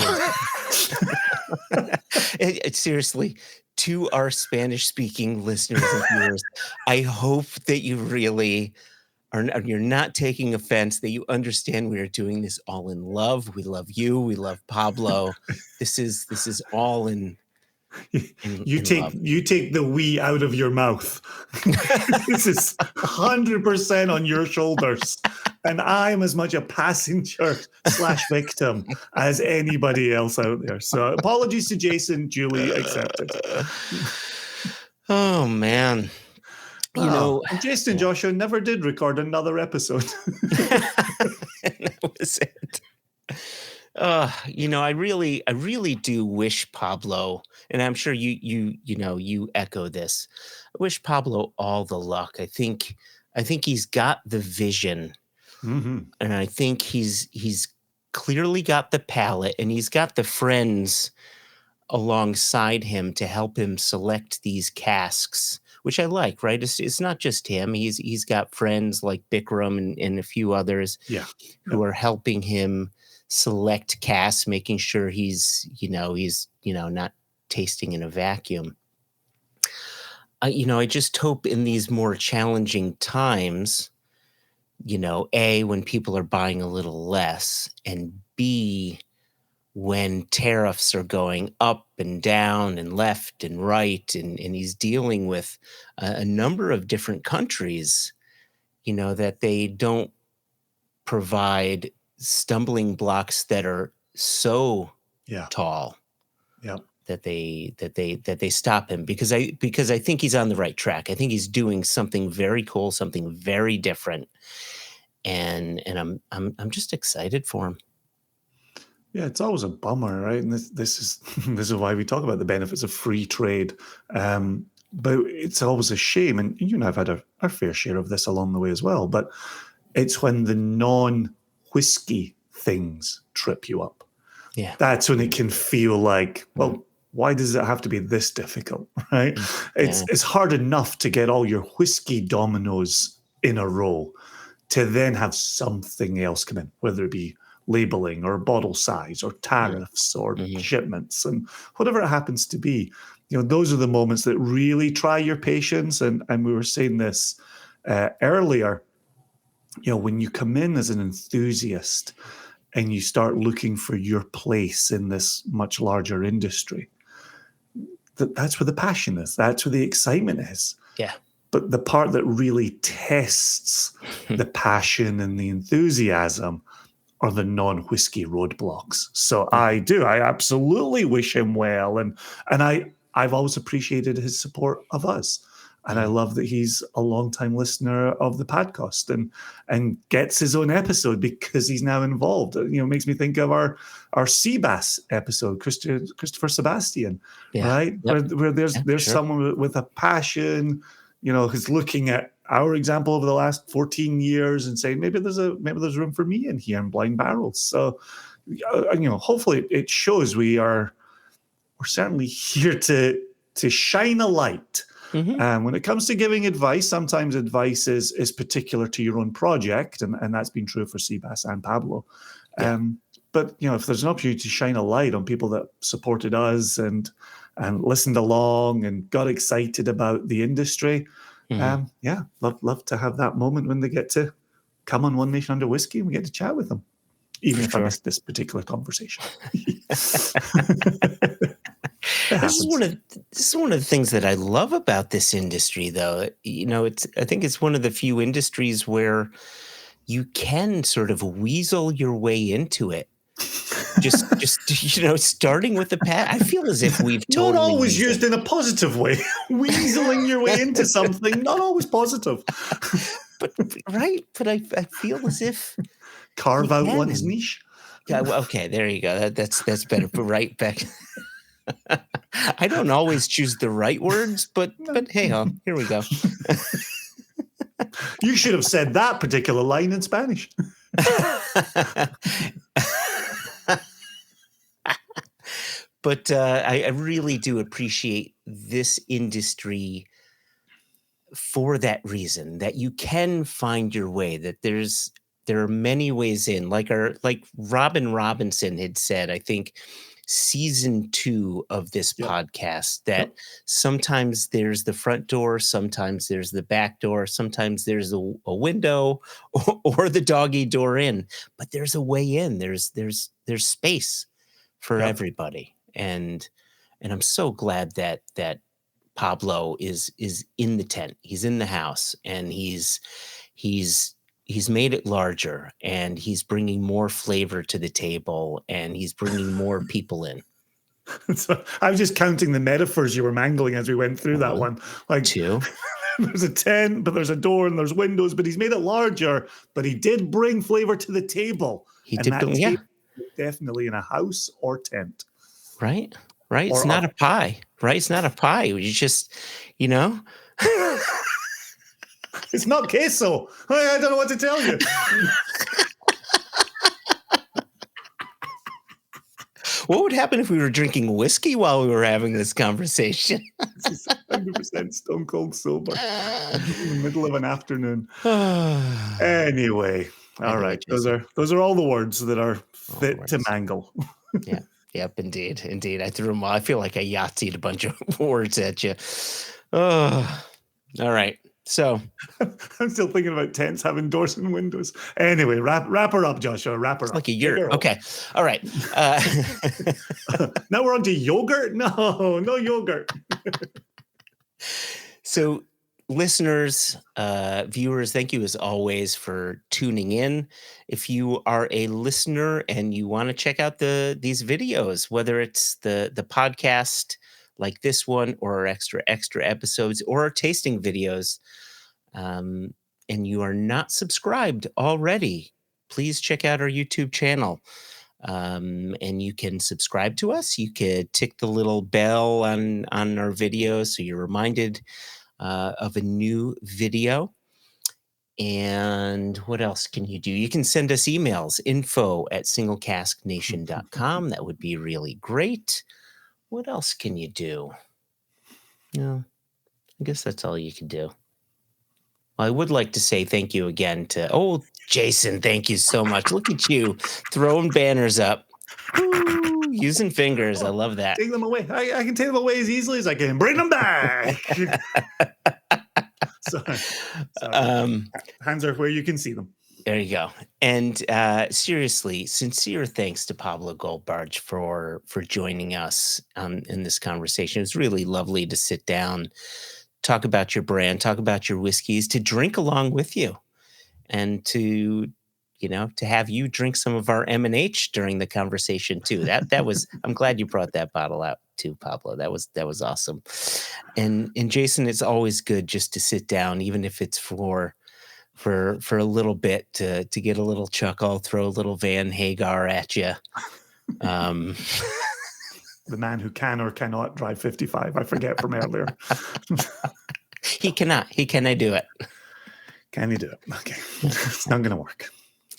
Seriously, to our Spanish-speaking listeners and viewers, I hope that you really you're not taking offense, that you understand we are doing this all in love. We love you. We love Pablo. This is all in love. You take the we out of your mouth. This is 100% on your shoulders. and I'm as much a passenger / victim as anybody else out there. So apologies to Jason, Julie accepted. Oh man. And Jason and Joshua never did record another episode. That was it. I really do wish Pablo, and I'm sure you echo this. I wish Pablo all the luck. I think he's got the vision, Mm-hmm. and I think he's clearly got the palate, and he's got the friends alongside him to help him select these casks, which I like. Right? It's not just him. He's got friends like Bikram and a few others, who are helping him select casks, making sure he's not tasting in a vacuum. I just hope in these more challenging times, A, when people are buying a little less, and B, when tariffs are going up and down and left and right, and he's dealing with a number of different countries, that they don't provide stumbling blocks that are so tall that they stop him, because I think he's on the right track. I think he's doing something very cool, something very different, and I'm just excited for him. Yeah, it's always a bummer, right? And this is why we talk about the benefits of free trade. But it's always a shame, and you and I've had our fair share of this along the way as well. But it's when the non-whiskey things trip you up. Yeah, that's when it can feel like, well, why does it have to be this difficult, right? It's hard enough to get all your whiskey dominoes in a row, to then have something else come in, whether it be labeling or bottle size or tariffs or shipments and whatever it happens to be. Those are the moments that really try your patience. And we were saying this earlier, when you come in as an enthusiast and you start looking for your place in this much larger industry, that's where the passion is. That's where the excitement is. Yeah. But the part that really tests the passion and the enthusiasm are the non-whiskey roadblocks. So I absolutely wish him well. And I've always appreciated his support of us. And I love that he's a longtime listener of the podcast and gets his own episode because he's now involved. It makes me think of our sea bass episode, Christopher Sebastian, right? Yep. Where there's someone with a passion, who's looking at our example over the last 14 years and saying, maybe there's room for me in here in Blind Barrels. So, hopefully it shows we're certainly here to shine a light. When it comes to giving advice, sometimes advice is particular to your own project, and that's been true for Seabass and Pablo. But if there's an opportunity to shine a light on people that supported us and listened along and got excited about the industry, love to have that moment when they get to come on One Nation Under Whiskey and we get to chat with them, even if I missed this particular conversation. This is one of the things that I love about this industry, though. I think it's one of the few industries where you can sort of weasel your way into it. Just starting with the pat. I feel as if we've totally not always used in a positive way. Weaseling your way into something, not always positive. But I feel as if carve out one's niche. Yeah, okay, there you go. That's better. But right back. I don't always choose the right words, but hey, here we go. You should have said that particular line in Spanish. But I really do appreciate this industry for that reason, that you can find your way, that there are many ways in. Like Robin Robinson had said, I think season 2 of this podcast, that sometimes there's the front door, sometimes there's the back door, sometimes there's a window or the doggy door in, but there's a way in. There's space for everybody. And I'm so glad that Pablo is in the tent. He's in the house, and he's he's made it larger, and he's bringing more flavor to the table, and he's bringing more people in. So I was just counting the metaphors you were mangling as we went through that one. Like 2. there's a tent, but there's a door and there's windows, but he's made it larger, but he did bring flavor to the table. He and did that bring, table is definitely in a house or tent. Right? Right? It's Or not oven. a pie, right? It's not a pie. You just, It's not queso. I don't know what to tell you. What would happen if we were drinking whiskey while we were having this conversation? This is 100% stone cold sober in the middle of an afternoon. Anyway, all right. Those are all the words that are fit to mangle. Yeah. Yep. Indeed. I threw them all. I feel like I Yahtzeed a bunch of words at you. Oh, all right. So I'm still thinking about tents having doors and windows. Anyway, wrap her up, Joshua. Wrap her up. like a yurt. Okay. All right. Now we're on to yogurt? No yogurt. So listeners, viewers, thank you as always for tuning in. If you are a listener and you want to check out these videos, whether it's the podcast like this one or our extra episodes or our tasting videos, and you are not subscribed already, please check out our YouTube channel. And you can subscribe to us. You could tick the little bell on our videos so you're reminded of a new video. And what else can you do? You can send us emails, info@singlecasknation.com. That would be really great. What else can you do? No, I guess that's all you can do. I would like to say thank you again to, Jason, thank you so much. Look at you throwing banners up. Woo, using fingers. I love that. Take them away. I can take them away as easily as I can. Bring them back. Sorry. Hands are where you can see them. There you go. And seriously, sincere thanks to Pablo Goldbarg for joining us in this conversation. It was really lovely to sit down, talk about your brand, talk about your whiskeys, to drink along with you, and to have you drink some of our M&H during the conversation too. That was, I'm glad you brought that bottle out too, Pablo. That was awesome. And Jason, it's always good just to sit down, even if it's for a little bit, to get a little chuckle, throw a little Van Hagar at you. The man who can or cannot drive 55. I forget from earlier. He cannot do it. Can he do it? Okay. It's not going to work.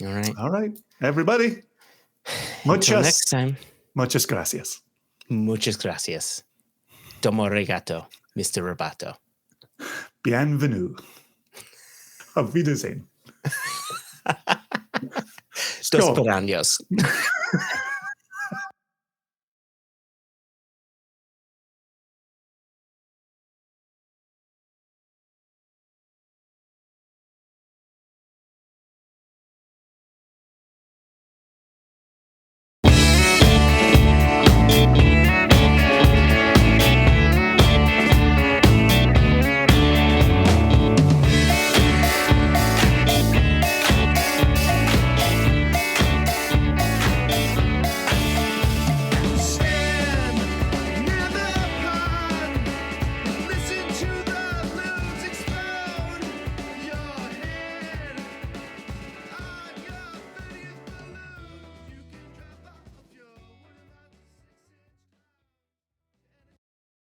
All right. Everybody. Until next time. Muchas gracias. Muchas gracias. Domo arigato, Mr. Robato. Bienvenue. Auf Wiedersehen. Dos por años.